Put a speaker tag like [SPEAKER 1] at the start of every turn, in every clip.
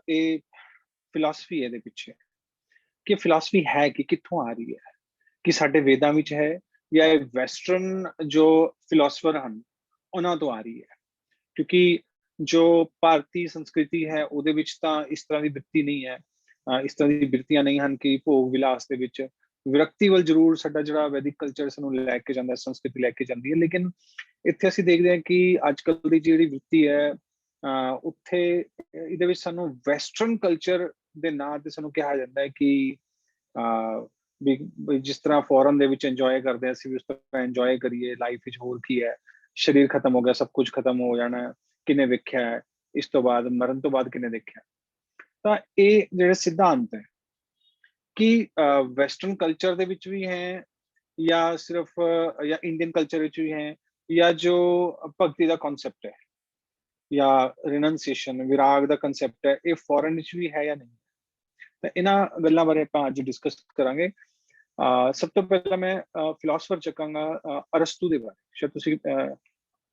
[SPEAKER 1] ਇਹ ਫਿਲਾਸਫੀ ਇਹਦੇ ਪਿੱਛੇ ਕਿ ਫਿਲਾਸਫੀ ਹੈ ਕਿ ਕਿੱਥੋਂ ਆ ਰਹੀ ਹੈ, ਕਿ ਸਾਡੇ ਵੇਦਾਂ ਵਿੱਚ ਹੈ ਜਾਂ ਇਹ ਵੈਸਟਰਨ ਜੋ ਫਿਲਾਸਫਰ ਹਨ ਉਹਨਾਂ ਤੋਂ ਆ ਰਹੀ ਹੈ। ਕਿਉਂਕਿ ਜੋ ਭਾਰਤੀ ਸੰਸਕ੍ਰਿਤੀ ਹੈ ਉਹਦੇ ਵਿੱਚ ਤਾਂ ਇਸ ਤਰ੍ਹਾਂ ਦੀ ਬਿਰਤੀ ਨਹੀਂ ਹੈ, ਇਸ ਤਰ੍ਹਾਂ ਦੀ ਬਿਰਤੀਆਂ ਨਹੀਂ ਹਨ ਕਿ ਭੋਗ ਵਿਲਾਸ ਦੇ ਵਿੱਚ ਵਿਰਕਤੀ ਵੱਲ ਜ਼ਰੂਰ ਸਾਡਾ ਜਿਹੜਾ ਵੈਦਿਕ ਕਲਚਰ ਸਾਨੂੰ ਲੈ ਕੇ ਜਾਂਦਾ, ਸੰਸਕ੍ਰਿਤੀ ਲੈ ਕੇ ਜਾਂਦੀ ਹੈ। ਲੇਕਿਨ ਇੱਥੇ ਅਸੀਂ ਦੇਖਦੇ ਹਾਂ ਕਿ ਅੱਜ ਕੱਲ੍ਹ ਦੀ ਜਿਹੜੀ ਬਿਰਤੀ ਹੈ ਉੱਥੇ ਇਹਦੇ ਵਿੱਚ ਸਾਨੂੰ ਵੈਸਟਰਨ ਕਲਚਰ ਦੇ ਨਾਂ ਤੇ ਸਾਨੂੰ ਕਿਹਾ ਜਾਂਦਾ ਹੈ ਕਿ ਵੀ ਜਿਸ ਤਰ੍ਹਾਂ ਫੋਰਨ ਦੇ ਵਿੱਚ ਇੰਜੋਏ ਕਰਦੇ ਹਾਂ ਅਸੀਂ ਵੀ ਉਸ ਤਰ੍ਹਾਂ ਇੰਜੋਏ ਕਰੀਏ। ਲਾਈਫ ਵਿੱਚ ਹੋਰ ਕੀ ਹੈ, ਸਰੀਰ ਖਤਮ ਹੋ ਗਿਆ, ਸਭ ਕੁਝ ਖਤਮ ਹੋ ਜਾਣਾ, ਕਿਨੇ ਵੇਖਿਆ ਹੈ, ਇਸ ਤੋਂ ਬਾਅਦ ਮਰਨ ਤੋਂ ਬਾਅਦ ਕਿਨੇ ਦੇਖਿਆ। ਤਾਂ ਇਹ ਜਿਹੜੇ ਸਿਧਾਂਤ ਹੈ ਕਿ ਵੈਸਟਰਨ ਕਲਚਰ ਦੇ ਵਿੱਚ ਵੀ ਹੈ ਜਾਂ ਸਿਰਫ ਜਾਂ ਇੰਡੀਅਨ ਕਲਚਰ ਵਿੱਚ ਵੀ ਹੈ, ਜਾਂ ਜੋ ਭਗਤੀ ਦਾ ਕਨਸੈਪਟ ਹੈ ਜਾਂ ਰਿਨੰਸੀਏਸ਼ਨ ਵਿਰਾਗ ਦਾ ਕਨਸੈਪਟ ਹੈ, ਇਹ ਫੋਰਨ ਵਿੱਚ ਵੀ ਹੈ ਜਾਂ ਨਹੀਂ। ਤਾਂ ਇਹਨਾਂ ਗੱਲਾਂ ਬਾਰੇ ਆਪਾਂ ਅੱਜ ਡਿਸਕਸ ਕਰਾਂਗੇ। ਸਭ ਤੋਂ ਪਹਿਲਾਂ ਮੈਂ ਫਿਲਾਸਫਰ ਚੱਕਾਂਗਾ ਅਰਸਤੂ ਦੇ ਬਾਰੇ। ਸ਼ਾਇਦ ਤੁਸੀਂ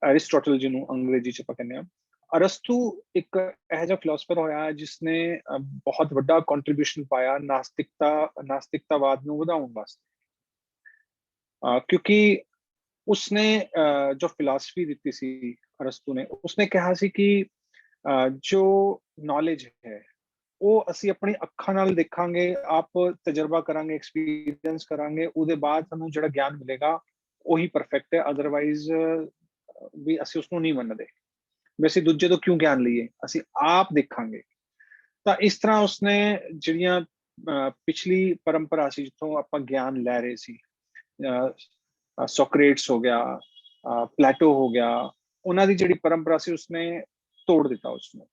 [SPEAKER 1] ਐਰਿਸਟੋਟਲ ਜਿਹਨੂੰ ਅੰਗਰੇਜ਼ੀ ਚ ਆਪਾਂ ਕਹਿੰਦੇ ਹਾਂ। ਅਰਸਤੂ ਇੱਕ ਇਹੋ ਜਿਹਾ ਫਿਲਾਸਫਰ ਹੋਇਆ ਜਿਸਨੇ ਬਹੁਤ ਵੱਡਾ ਕੰਟਰੀਬਿਊਸ਼ਨ ਪਾਇਆ ਨਾਸਤਿਕਤਾਵਾਦ ਨੂੰ ਵਧਾਉਣ ਵਾਸਤੇ। ਕਿਉਂਕਿ ਉਸਨੇ ਜੋ ਫਿਲਾਸਫੀ ਦਿੱਤੀ ਸੀ ਅਰਸਤੂ ਨੇ, ਉਸਨੇ ਕਿਹਾ ਸੀ ਕਿ ਜੋ ਨੌਲੇਜ ਹੈ ਉਹ ਅਸੀਂ ਆਪਣੀ ਅੱਖਾਂ ਨਾਲ ਦੇਖਾਂਗੇ, ਆਪ ਤਜਰਬਾ ਕਰਾਂਗੇ, ਐਕਸਪੀਰੀਅੰਸ ਕਰਾਂਗੇ, ਉਹਦੇ ਬਾਅਦ ਸਾਨੂੰ ਜਿਹੜਾ ਗਿਆਨ ਮਿਲੇਗਾ ਉਹੀ ਪਰਫੈਕਟ ਹੈ। ਅਦਰਵਾਈਜ਼ ਵੀ ਅਸੀਂ ਉਸਨੂੰ ਨਹੀਂ ਮੰਨਦੇ, ਵੀ ਅਸੀਂ ਦੂਜੇ ਤੋਂ ਕਿਉਂ ਗਿਆਨ ਲਈਏ, ਅਸੀਂ ਆਪ ਦੇਖਾਂਗੇ। ਤਾਂ ਇਸ ਤਰ੍ਹਾਂ ਉਸਨੇ ਜਿਹੜੀਆਂ ਪਿਛਲੀ ਪਰੰਪਰਾ ਸੀ ਜਿੱਥੋਂ ਆਪਾਂ ਗਿਆਨ ਲੈ ਰਹੇ ਸੀ, ਸੋਕਰੇਟਸ ਹੋ ਗਿਆ, ਪਲੈਟੋ ਹੋ ਗਿਆ, ਉਹਨਾਂ ਦੀ ਜਿਹੜੀ ਪਰੰਪਰਾ ਸੀ ਉਸਨੇ ਤੋੜ ਦਿੱਤਾ ਉਸਨੂੰ।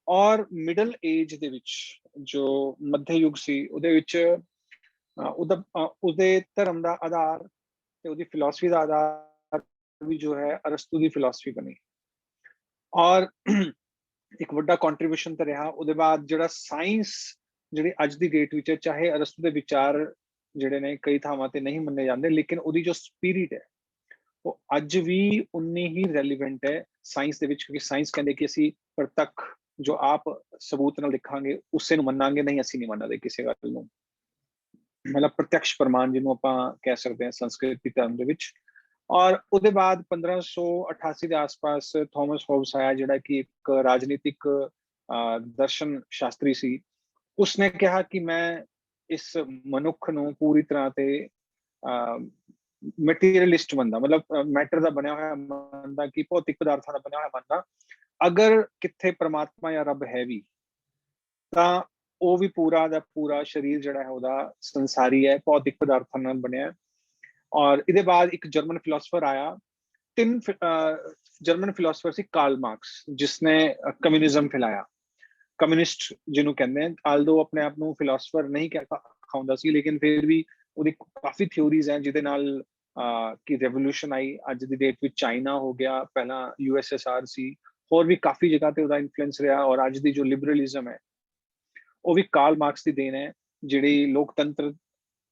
[SPEAKER 1] ਔਰ ਮਿਡਲ ਏਜ ਦੇ ਵਿੱਚ ਜੋ ਮੱਧ ਯੁੱਗ ਸੀ ਉਹਦੇ ਵਿੱਚ ਉਹਦੇ ਧਰਮ ਦਾ ਆਧਾਰ ਤੇ ਉਹਦੀ ਫਿਲਾਸਫੀ ਦਾ ਆਧਾਰ ਵੀ ਜੋ ਹੈ ਅਰਸਤੂ ਦੀ ਫਿਲਾਸਫੀ ਬਣੀ। ਔਰ ਇੱਕ ਵੱਡਾ ਕੰਟਰੀਬਿਊਸ਼ਨ ਤਾਂ ਰਿਹਾ। ਉਹਦੇ ਬਾਅਦ ਜਿਹੜਾ ਸਾਇੰਸ ਜਿਹੜੀ ਅੱਜ ਦੀ ਡੇਟ ਵਿੱਚ, ਚਾਹੇ ਅਰਸਤੂ ਦੇ ਵਿਚਾਰ ਜਿਹੜੇ ਨੇ ਕਈ ਥਾਵਾਂ ਤੇ ਨਹੀਂ ਮੰਨੇ ਜਾਂਦੇ, ਲੇਕਿਨ ਉਹਦੀ ਜੋ ਸਪਿਰਿਟ ਹੈ ਉਹ ਅੱਜ ਵੀ ਉਨੀ ਹੀ ਰੈਲੀਵੈਂਟ ਹੈ ਸਾਇੰਸ ਦੇ ਵਿੱਚ। ਕਿਉਂਕਿ ਸਾਇੰਸ ਕਹਿੰਦੇ ਕਿ ਅਸੀਂ ਪ੍ਰਤੱਖ ਜੋ ਆਪ ਸਬੂਤ ਨਾਲ ਦੇਖਾਂਗੇ ਉਸੇ ਨੂੰ ਮੰਨਾਂਗੇ, ਨਹੀਂ ਅਸੀਂ ਨਹੀਂ ਮੰਨਦੇ ਕਿਸੇ ਗੱਲ ਨੂੰ। ਮਤਲਬ ਪ੍ਰਤੱਖ ਪ੍ਰਮਾਣ ਜਿਹਨੂੰ ਆਪਾਂ ਕਹਿ ਸਕਦੇ ਹਾਂ ਸੰਸਕ੍ਰਿਤੀ ਧਰਮ ਦੇ ਵਿੱਚ। ਔਰ ਉਹਦੇ ਬਾਅਦ 1588 ਦੇ ਆਸ-ਪਾਸ ਥਾਮਸ ਹੋਬਸ ਆਇਆ, ਜਿਹੜਾ ਕਿ ਇੱਕ ਰਾਜਨੀਤਿਕ ਦਰਸ਼ਨ ਸ਼ਾਸਤਰੀ ਸੀ। ਉਸਨੇ ਕਿਹਾ ਕਿ ਮੈਂ ਇਸ ਮਨੁੱਖ ਨੂੰ ਪੂਰੀ ਤਰ੍ਹਾਂ ਤੇ ਮਟੀਰੀਅਲਿਸਟ ਮੰਨਦਾ, ਮਤਲਬ ਮੈਟਰ ਦਾ ਬਣਿਆ ਹੋਇਆ ਮੰਨਦਾ, ਕਿ ਭੌਤਿਕ ਪਦਾਰਥਾਂ ਦਾ ਬਣਿਆ ਹੋਇਆ ਮੰਨਦਾ। ਅਗਰ ਕਿੱਥੇ ਪ੍ਰਮਾਤਮਾ ਜਾਂ ਰੱਬ ਹੈ ਵੀ ਤਾਂ ਉਹ ਵੀ ਪੂਰਾ ਦਾ ਪੂਰਾ ਸਰੀਰ ਜਿਹੜਾ ਹੈ ਉਹਦਾ ਸੰਸਾਰੀ ਹੈ, ਭੌਤਿਕ ਪਦਾਰਥਾਂ ਨਾਲ ਬਣਿਆ। ਔਰ ਇਹਦੇ ਬਾਅਦ ਇੱਕ ਜਰਮਨ ਫਿਲਾਸਫਰ ਆਇਆ, ਤਿੰਨ ਜਰਮਨ ਫਿਲਾਸਫਰ ਸੀ, ਕਾਰਲ ਮਾਰਕਸ, ਜਿਸਨੇ ਕਮਿਊਨਿਜ਼ਮ ਫੈਲਾਇਆ। ਕਮਿਊਨਿਸਟ ਜਿਹਨੂੰ ਕਹਿੰਦੇ ਆ, ਆਲਦੋ ਆਪਣੇ ਆਪ ਨੂੰ ਫਿਲਾਸਫਰ ਨਹੀਂ ਖਾਉਂਦਾ ਸੀ, ਲੇਕਿਨ ਫਿਰ ਵੀ ਉਹਦੀ ਕਾਫੀ ਥਿਊਰੀਜ਼ ਹੈ ਜਿਹਦੇ ਨਾਲ ਕਿ ਰੈਵੋਲੂਸ਼ਨ ਆਈ। ਅੱਜ ਦੀ ਡੇਟ ਵਿੱਚ ਚਾਈਨਾ ਹੋ ਗਿਆ, ਪਹਿਲਾਂ USSR ਸੀ, ਹੋਰ ਵੀ ਕਾਫੀ ਜਗ੍ਹਾ ਤੇ ਉਹਦਾ ਇਨਫਲੂਐਂਸ ਰਿਹਾ। ਔਰ ਅੱਜ ਦੀ ਜੋ ਲਿਬਰਲਿਜ਼ਮ ਹੈ ਉਹ ਵੀ ਕਾਰਲ ਮਾਰਕਸ ਦੀ ਦੇਣ ਹੈ। ਜਿਹੜੀ ਲੋਕਤੰਤਰ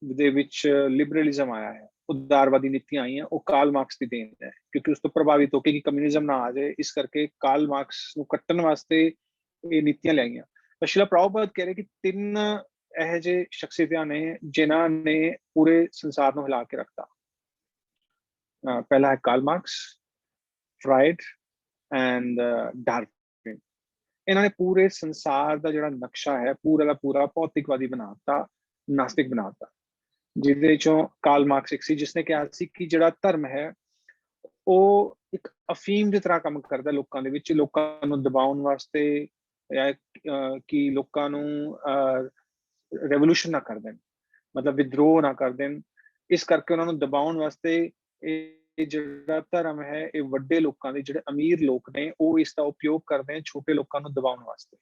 [SPEAKER 1] ਦੇ ਵਿੱਚ ਲਿਬਰਲਿਜ਼ਮ ਆਇਆ ਹੈ, ਉਦਾਰਵਾਦੀ ਨੀਤੀਆਂ ਆਈਆਂ, ਉਹ ਕਾਰਲ ਮਾਰਕਸ ਦੀ ਦੇਣ ਹੈ। ਕਿਉਂਕਿ ਉਸ ਤੋਂ ਪ੍ਰਭਾਵਿਤ ਹੋ ਕੇ ਕਿ ਕਮਿਊਨਿਜ਼ਮ ਨਾ ਆ ਜਾਏ, ਇਸ ਕਰਕੇ ਕਾਰਲ ਮਾਰਕਸ ਨੂੰ ਕੱਟਣ ਵਾਸਤੇ ਇਹ ਨੀਤੀਆਂ ਲਿਆਈਆਂ। ਤਾਂ ਸ਼ਿਲਾ ਪ੍ਰਭੂਪਾਦ ਕਹਿ ਰਹੇ ਕਿ ਤਿੰਨ ਇਹੋ ਜਿਹੇ ਸ਼ਖਸੀਅਤਾਂ ਨੇ ਜਿਨ੍ਹਾਂ ਨੇ ਪੂਰੇ ਸੰਸਾਰ ਨੂੰ ਹਿਲਾ ਕੇ ਰੱਖਤਾ। ਪਹਿਲਾ ਹੈ Karl Marx, Freud and Darwin. ਇਹਨਾਂ ਨੇ ਪੂਰੇ ਸੰਸਾਰ ਦਾ ਜਿਹੜਾ ਨਕਸ਼ਾ ਹੈ ਪੂਰਾ ਦਾ ਪੂਰਾ ਭੌਤਿਕਵਾਦੀ ਬਣਾਤਾ, ਨਾਸਤਿਕ ਬਣਾਤਾ। ਜਿਹਦੇ ਵਿੱਚੋਂ ਕਾਰਲ ਮਾਰਕਸ ਇੱਕ ਸੀ ਜਿਸਨੇ ਕਿਹਾ ਸੀ ਕਿ ਜਿਹੜਾ ਧਰਮ ਹੈ ਉਹ ਇੱਕ ਅਫੀਮ ਦੀ ਤਰ੍ਹਾਂ ਕੰਮ ਕਰਦਾ ਲੋਕਾਂ ਦੇ ਵਿੱਚ, ਲੋਕਾਂ ਨੂੰ ਦਬਾਉਣ ਵਾਸਤੇ, ਜਾਂ ਕਿ ਲੋਕਾਂ ਨੂੰ ਰੈਵੋਲੂਸ਼ਨ ਨਾ ਕਰ ਦੇਣ, ਮਤਲਬ ਵਿਦਰੋਹ ਨਾ ਕਰ ਦੇਣ। ਇਸ ਕਰਕੇ ਉਹਨਾਂ ਨੂੰ ਦਬਾਉਣ ਵਾਸਤੇ ਇਹ ਜਿਹੜਾ ਧਰਮ ਹੈ ਇਹ ਵੱਡੇ ਲੋਕਾਂ ਦੇ, ਜਿਹੜੇ ਅਮੀਰ ਲੋਕ ਨੇ, ਉਹ ਇਸ ਦਾ ਉਪਯੋਗ ਕਰਦੇ ਨੇ ਛੋਟੇ ਲੋਕਾਂ ਨੂੰ ਦਬਾਉਣ ਵਾਸਤੇ,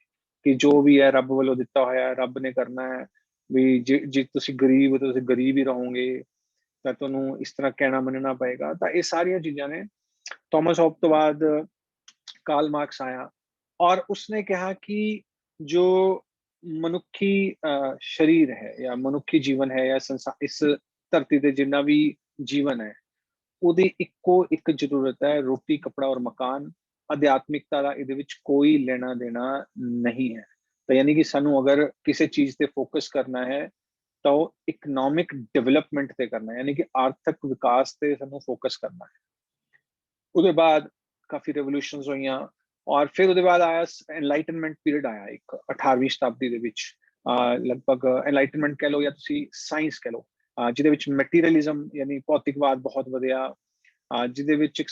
[SPEAKER 1] ਕਿ ਜੋ ਵੀ ਹੈ ਰੱਬ ਵੱਲੋਂ ਦਿੱਤਾ ਹੋਇਆ ਰੱਬ ਨੇ ਕਰਨਾ ਹੈ। ਵੀ ਜੇ ਤੁਸੀਂ ਗਰੀਬ ਹੋ ਤਾਂ ਤੁਸੀਂ ਗਰੀਬ ਹੀ ਰਹੋਗੇ, ਤਾਂ ਤੁਹਾਨੂੰ ਇਸ ਤਰ੍ਹਾਂ ਕਹਿਣਾ ਮੰਨਣਾ ਪਏਗਾ। ਤਾਂ ਇਹ ਸਾਰੀਆਂ ਚੀਜ਼ਾਂ ਨੇ। ਥਾਮਸ ਹੋਬ ਤੋਂ ਬਾਅਦ ਕਾਰਲ ਮਾਰਕਸ ਆਇਆ ਔਰ ਉਸਨੇ ਕਿਹਾ ਕਿ ਜੋ ਮਨੁੱਖੀ ਸਰੀਰ ਹੈ ਜਾਂ ਮਨੁੱਖੀ ਜੀਵਨ ਹੈ ਜਾਂ ਸੰਸਾਰ, ਇਸ ਧਰਤੀ ਤੇ ਜਿੰਨਾ ਵੀ ਜੀਵਨ ਹੈ, ਉਹਦੀ ਇੱਕੋ ਇੱਕ ਜ਼ਰੂਰਤ ਹੈ, ਰੋਟੀ, ਕੱਪੜਾ ਔਰ ਮਕਾਨ। ਅਧਿਆਤਮਿਕਤਾ ਦਾ ਇਹਦੇ ਵਿੱਚ ਕੋਈ ਲੈਣਾ ਦੇਣਾ ਨਹੀਂ ਹੈ। ਤਾਂ ਯਾਨੀ ਕਿ ਸਾਨੂੰ ਅਗਰ ਕਿਸੇ ਚੀਜ਼ ਤੇ ਫੋਕਸ ਕਰਨਾ ਹੈ ਤਾਂ ਉਹ ਇਕਨੋਮਿਕ ਡਿਵੈਲਪਮੈਂਟ ਤੇ ਕਰਨਾ ਹੈ, ਯਾਨੀ ਕਿ ਆਰਥਿਕ ਵਿਕਾਸ ਤੇ ਸਾਨੂੰ ਫੋਕਸ ਕਰਨਾ ਹੈ। ਉਹਦੇ ਬਾਅਦ ਕਾਫੀ ਰੈਵੋਲੂਸ਼ਨਸ ਹੋਈਆਂ ਔਰ ਫਿਰ ਉਹਦੇ ਬਾਅਦ ਆਇਆ ਐਨਲਾਈਟਨਮੈਂਟ ਪੀਰੀਅਡ ਆਇਆ ਇੱਕ 18ਵੀਂ ਸ਼ਤਾਬਦੀ ਦੇ ਵਿੱਚ। ਲਗਭਗ ਐਨਲਾਈਟਨਮੈਂਟ ਕਹਿ ਲਓ ਜਾਂ ਤੁਸੀਂ ਸਾਇੰਸ ਕਹਿ ਲਓ, ਜਿਹਦੇ ਵਿੱਚ ਮਟੀਰੀਅਲਿਜ਼ਮ ਯਾਨੀ ਭੌਤਿਕਵਾਦ ਬਹੁਤ ਵਧਿਆ, ਜਿਹਦੇ ਵਿੱਚ ਇੱਕ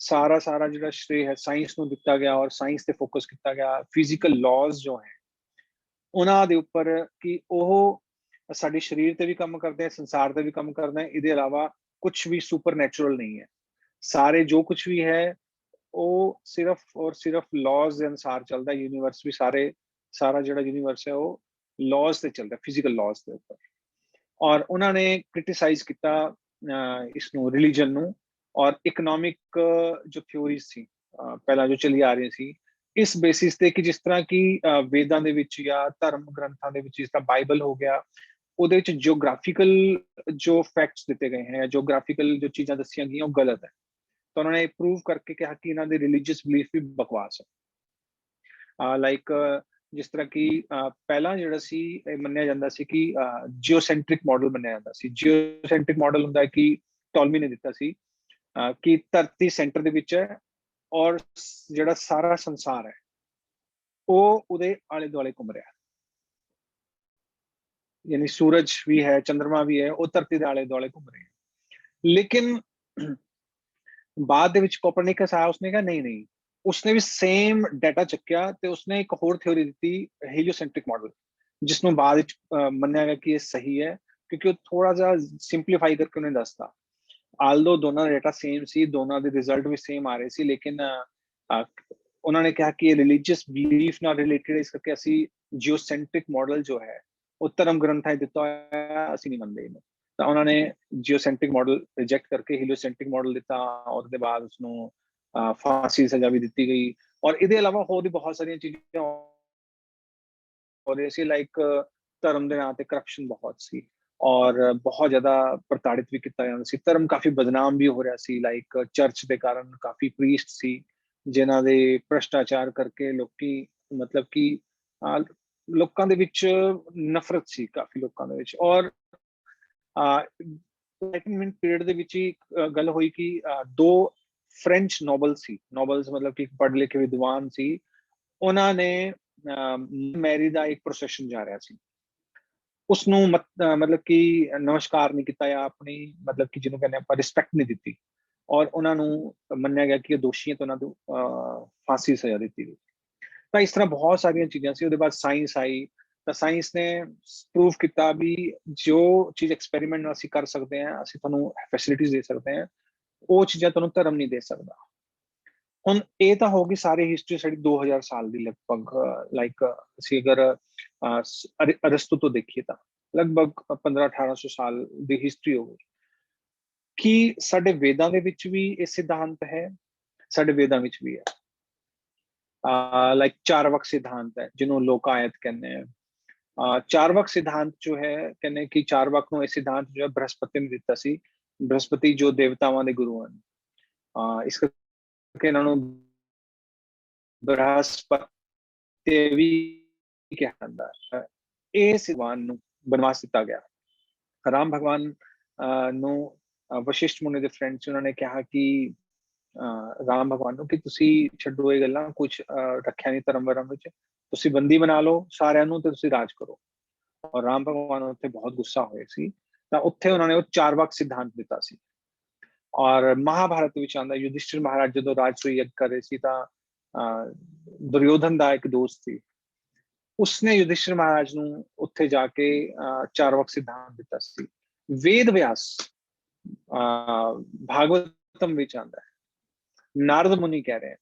[SPEAKER 1] ਸਾਰਾ ਜਿਹੜਾ ਸ਼੍ਰੇ ਹੈ ਸਾਇੰਸ ਨੂੰ ਦਿੱਤਾ ਗਿਆ ਔਰ ਸਾਇੰਸ ਤੇ ਫੋਕਸ ਕੀਤਾ ਗਿਆ। ਫਿਜ਼ੀਕਲ ਲਾਜ਼ ਜੋ ਹੈ ਉਹਨਾਂ ਦੇ ਉੱਪਰ ਕਿ ਉਹ ਸਾਡੇ ਸਰੀਰ ਤੇ ਵੀ ਕੰਮ ਕਰਦੇ ਆ, ਸੰਸਾਰ ਤੇ ਵੀ ਕੰਮ ਕਰਦੇ ਆ, ਇਹਦੇ ਇਲਾਵਾ ਕੁਝ ਵੀ ਸੁਪਰ ਨੈਚੁਰਲ ਨਹੀਂ ਹੈ। ਸਾਰੇ ਜੋ ਕੁਝ ਵੀ ਹੈ ਉਹ ਸਿਰਫ ਔਰ ਸਿਰਫ ਲਾਜ਼ ਦੇ ਅਨੁਸਾਰ ਚੱਲਦਾ। ਯੂਨੀਵਰਸ ਵੀ ਸਾਰਾ ਜਿਹੜਾ ਯੂਨੀਵਰਸ ਹੈ ਉਹ ਲਾਜ਼ ਤੇ ਚੱਲਦਾ, ਫਿਜ਼ੀਕਲ ਲਾਜ਼ ਦੇ ਉੱਪਰ। ਔਰ ਉਹਨਾਂ ਨੇ ਕ੍ਰਿਟਿਸਾਈਜ਼ ਕੀਤਾ ਇਸ ਨੂੰ, ਰਿਲੀਜਨ ਨੂੰ, ਔਰ ਇਕਨੋਮਿਕ ਜੋ ਥਿਓਰੀਜ਼ ਸੀ ਪਹਿਲਾਂ ਜੋ ਚੱਲੀ ਆ ਰਹੀ ਸੀ, ਇਸ ਬੇਸਿਸ ਤੇ ਕਿ ਜਿਸ ਤਰ੍ਹਾਂ ਕਿ ਵੇਦਾਂ ਦੇ ਵਿੱਚ ਜਾਂ ਧਰਮ ਗ੍ਰੰਥਾਂ ਦੇ ਵਿੱਚ, ਜਿਸ ਤਰ੍ਹਾਂ ਬਾਈਬਲ ਹੋ ਗਿਆ, ਉਹਦੇ ਵਿੱਚ ਜਿਓਗ੍ਰਾਫੀਕਲ ਜੋ ਫੈਕਟਸ ਦਿੱਤੇ ਗਏ हैं, ਜਿਓਗ੍ਰਾਫੀਕਲ ਜੋ ਚੀਜ਼ਾਂ ਦੱਸੀਆਂ ਗਈਆਂ ਉਹ ਗਲਤ ਹੈ। ਤਾਂ ਉਹਨਾਂ ਨੇ ਪ੍ਰੂਵ ਕਰਕੇ ਕਿਹਾ ਕਿ ਇਹਨਾਂ ਦੇ ਰਿਲੀਜੀਅਸ ਬਿਲੀਫ ਵੀ ਬਕਵਾਸ ਹੈ। ਲਾਈਕ ਜਿਸ ਤਰ੍ਹਾਂ ਕਿ ਪਹਿਲਾਂ ਜਿਹੜਾ ਸੀ ਮੰਨਿਆ ਜਾਂਦਾ ਸੀ ਕਿ ਜਿਓਸੈਂਟ੍ਰਿਕ ਮਾਡਲ ਮੰਨਿਆ ਜਾਂਦਾ ਸੀ। ਜਿਓਸੈਂਟ੍ਰਿਕ ਮਾਡਲ ਹੁੰਦਾ ਹੈ ਕਿ ਟੋਲਮੀ ਨੇ ਦਿੱਤਾ ਸੀ ਕਿ ਧਰਤੀ ਸੈਂਟਰ ਦੇ ਵਿੱਚ ਹੈ ਔਰ ਜਿਹੜਾ ਸਾਰਾ ਸੰਸਾਰ ਹੈ ਉਹ ਉਹਦੇ ਆਲੇ ਦੁਆਲੇ ਘੁੰਮ ਰਿਹਾ, ਯਾਨੀ ਸੂਰਜ ਵੀ ਹੈ, ਚੰद्रमा ਵੀ ਹੈ, ਉਹ ਧਰਤੀ ਦੇ ਆਲੇ ਦੁਆਲੇ ਘੁੰਮ ਰਹੇ ਹੈ। ਲੇਕਿਨ ਬਾਅਦ ਦੇ ਵਿੱਚ ਕੋਪਰਨਿਕਸ ਆਇਆ, ਉਸਨੇ ਕਿਹਾ ਨਹੀਂ ਨਹੀਂ, ਉਸਨੇ ਵੀ ਸੇਮ ਡਾਟਾ ਚੱਕਿਆ ਤੇ ਉਸਨੇ ਇੱਕ ਹੋਰ ਥਿਉਰੀ ਦਿੱਤੀ, ਹੀਲੀਓਸੈਂਟ੍ਰਿਕ ਮਾਡਲ, ਜਿਸ ਨੂੰ ਬਾਅਦ ਵਿੱਚ ਮੰਨਿਆ ਗਿਆ ਕਿ ਇਹ ਸਹੀ ਹੈ ਕਿਉਂਕਿ ਉਹ ਥੋੜਾ ਜਿਹਾ ਸਿੰਪਲੀਫਾਈ ਕਰਕੇ ਉਹਨੇ ਦੱਸਤਾ। ਆਲਦੋ ਦੋਨਾਂ ਦਾ ਡਾਟਾ ਸੇਮ ਸੀ, ਦੋਨਾਂ ਦੇ ਰਿਜ਼ਲਟ ਵੀ ਸੇਮ ਆ ਰਹੇ ਸੀ, ਲੇਕਿਨ ਉਹਨਾਂ ਨੇ ਕਿਹਾ ਕਿ ਇਹ ਰਿਲੀਜੀਅਸ ਬਿਲੀਫ ਨਾਲ ਰਿਲੇਟਡ, ਇਸ ਕਰਕੇ ਅਸੀਂ ਜਿਓਸੈਂਟ੍ਰਿਕ ਮਾਡਲ ਜੋ ਹੈ ਉਹ ਧਰਮ ਗ੍ਰੰਥਾਂ 'ਚ ਦਿੱਤਾ ਹੋਇਆ, ਅਸੀਂ ਨਹੀਂ ਮੰਨਦੇ ਇਹਨੂੰ। ਤਾਂ ਉਹਨਾਂ ਨੇ ਜਿਓਸੈਂਟ੍ਰਿਕ ਮਾਡਲ ਰਿਜੈਕਟ ਕਰਕੇ ਹੀਲੀਓਸੈਂਟ੍ਰਿਕ ਮਾਡਲ ਦਿੱਤਾ ਔਰ ਉਹਦੇ ਬਾਅਦ ਉਸਨੂੰ ਫਾਂਸੀ ਦੀ ਸਜ਼ਾ ਵੀ ਦਿੱਤੀ ਗਈ। ਔਰ ਇਹਦੇ ਇਲਾਵਾ ਹੋਰ ਵੀ ਬਹੁਤ ਸਾਰੀਆਂ ਚੀਜ਼ਾਂ ਹੋ ਰਹੀਆਂ ਸੀ, ਲਾਈਕ ਧਰਮ ਦੇ ਨਾਂ ਤੇ ਕਰਪਸ਼ਨ ਬਹੁਤ ਸੀ ਔਰ ਬਹੁਤ ਜ਼ਿਆਦਾ ਪ੍ਰਤਾੜਿਤ ਵੀ ਕੀਤਾ ਜਾਂਦਾ ਸੀ। ਧਰਮ ਕਾਫੀ ਬਦਨਾਮ ਵੀ ਹੋ ਰਿਹਾ ਸੀ, ਲਾਈਕ ਚਰਚ ਦੇ ਕਾਰਨ ਕਾਫੀ ਪ੍ਰੀਸਟ ਸੀ ਜਿਨ੍ਹਾਂ ਦੇ ਭ੍ਰਸ਼ਟਾਚਾਰ ਕਰਕੇ ਲੋਕੀ ਮਤਲਬ ਕਿ ਲੋਕਾਂ ਦੇ ਵਿੱਚ ਨਫ਼ਰਤ ਸੀ ਕਾਫੀ ਲੋਕਾਂ ਦੇ ਵਿੱਚ। ਔਰ ਐਨਲਾਈਟਨਮੈਂਟ ਪੀਰੀਅਡ ਦੇ ਵਿੱਚ ਹੀ ਗੱਲ ਹੋਈ ਕਿ ਦੋ ਫ੍ਰੈਂਚ ਨੋਬਲਸ ਮਤਲਬ ਕਿ ਪੜ੍ਹ ਲਿਖੇ ਵਿਦਵਾਨ ਸੀ, ਉਹਨਾਂ ਨੇ ਮੈਰੀ ਦਾ ਇੱਕ ਪ੍ਰੋਸੈਸ਼ਨ ਜਾ ਰਿਹਾ ਸੀ, ਉਸਨੂੰ ਮਤਲਬ ਕਿ ਨਮਸਕਾਰ ਨਹੀਂ ਕੀਤਾ ਜਾਂ ਆਪਣੀ ਮਤਲਬ ਕਿ ਜਿਹਨੂੰ ਕਹਿੰਦੇ ਆਪਾਂ ਰਿਸਪੈਕਟ ਨਹੀਂ ਦਿੱਤੀ ਔਰ ਉਹਨਾਂ ਨੂੰ ਮੰਨਿਆ ਗਿਆ ਕਿ ਇਹ ਦੋਸ਼ੀ ਹੈ ਤਾਂ ਉਹਨਾਂ ਨੂੰ ਫਾਂਸੀ ਸਜ਼ਾ ਦਿੱਤੀ ਗਈ। ਤਾਂ ਇਸ ਤਰ੍ਹਾਂ ਬਹੁਤ ਸਾਰੀਆਂ ਚੀਜ਼ਾਂ ਸੀ। ਉਹਦੇ ਬਾਅਦ ਸਾਇੰਸ ਆਈ ਤਾਂ ਸਾਇੰਸ ਨੇ ਪ੍ਰੂਵ ਕੀਤਾ ਵੀ ਜੋ ਚੀਜ਼ ਐਕਸਪੈਰੀਮੈਂਟ ਨਾਲ ਅਸੀਂ ਕਰ ਸਕਦੇ ਹਾਂ, ਅਸੀਂ ਤੁਹਾਨੂੰ ਫੈਸਿਲਿਟੀਜ਼ ਦੇ ਸਕਦੇ ਹਾਂ, ਉਹ ਚੀਜ਼ਾਂ ਤੁਹਾਨੂੰ ਧਰਮ ਨਹੀਂ ਦੇ ਸਕਦਾ। ਹੁਣ ਇਹ ਤਾਂ ਹੋ ਗਈ ਸਾਰੀ ਹਿਸਟਰੀ ਸਾਡੀ 2000 ਸਾਲ ਦੀ ਲਗਭਗ। ਲਾਈਕ ਅਸੀਂ ਅਗਰ ਅਰਸਤੂ ਤੋਂ ਦੇਖੀਏ ਤਾਂ ਲਗਭਗ 1500-1800 ਸਾਲ ਦੀ ਹਿਸਟਰੀ ਹੋ ਗਈ। ਕਿ ਸਾਡੇ ਵੇਦਾਂ ਦੇ ਵਿੱਚ ਵੀ ਇਹ ਸਿਧਾਂਤ ਹੈ, ਸਾਡੇ ਵੇਦਾਂ ਵਿੱਚ ਵੀ ਹੈ। ਲਾਈਕ ਚਾਰਵਕ ਸਿਧਾਂਤ ਹੈ ਜਿਹਨੂੰ ਲੋਕਾयत ਕਹਿੰਦੇ हैं। ਚਾਰਵਕ ਸਿਧਾਂਤ ਜੋ ਹੈ ਕਹਿੰਦੇ ਕਿ ਚਾਰਵਕ ਨੂੰ ਇਹ ਸਿਧਾਂਤ ਜੋ ਹੈ ਬ੍ਰਹਸਪਤੀ ਨੇ ਦਿੱਤਾ ਸੀ। ਬ੍ਰਹਸਪਤੀ ਜੋ ਦੇਵਤਾਵਾਂ ਦੇ ਗੁਰੂ ਹਨ, ਇਸ ਕਰਕੇ ਇਹਨਾਂ ਨੂੰ ਬ੍ਰਹਸਪਤੀ ਵੀ ਕਿਹਾ ਜਾਂਦਾ ਹੈ। ਇਹ ਸਿਧਾਂਤ ਨੂੰ ਬਨਵਾਸ ਦਿੱਤਾ ਗਿਆ। ਰਾਮ ਭਗਵਾਨ ਨੂੰ ਵਸ਼ਿਸ਼ਟ ਮੁਨੀ ਦੇ ਫਰੈਂਡ ਸੀ, ਉਹਨਾਂ ਨੇ ਕਿਹਾ ਕਿ ਰਾਮ ਭਗਵਾਨ ਨੂੰ ਕਿ ਤੁਸੀਂ ਛੱਡੋ ਇਹ ਗੱਲਾਂ, ਕੁਝ ਰੱਖਿਆ ਨਹੀਂ ਧਰਮ ਵਰਮ ਵਿੱਚ, ਤੁਸੀਂ ਬੰਦੀ ਬਣਾ ਲਓ ਸਾਰਿਆਂ ਨੂੰ ਤੇ ਤੁਸੀਂ ਰਾਜ ਕਰੋ। ਔਰ ਰਾਮ ਭਗਵਾਨ ਉੱਥੇ ਬਹੁਤ ਗੁੱਸਾ ਹੋਏ ਸੀ, ਤਾਂ ਉੱਥੇ ਉਹਨਾਂ ਨੇ ਉਹ ਚਾਰਵਾਕ ਸਿਧਾਂਤ ਦਿੱਤਾ ਸੀ। ਔਰ ਮਹਾਭਾਰਤ ਵਿੱਚ ਆਉਂਦਾ, ਯੁਧਿਸ਼ਠਿਰ ਮਹਾਰਾਜ ਜਦੋਂ ਰਾਜਸੂਈ ਯੱਗ ਕਰ ਰਹੇ ਸੀ ਤਾਂ ਦੁਰਯੋਧਨ ਦਾ ਇੱਕ ਦੋਸਤ ਸੀ, ਉਸਨੇ ਯੁਧਿਸ਼ਠਿਰ ਮਹਾਰਾਜ ਨੂੰ ਉੱਥੇ ਜਾ ਕੇ ਚਾਰਵਾਕ ਸਿਧਾਂਤ ਦਿੱਤਾ ਸੀ। ਵੇਦ ਵਿਆਸ ਭਾਗਵਤਮ ਵਿੱਚ ਆਉਂਦਾ ਹੈ, ਨਾਰਦ ਮੁਨੀ ਕਹਿ ਰਹੇ हैं,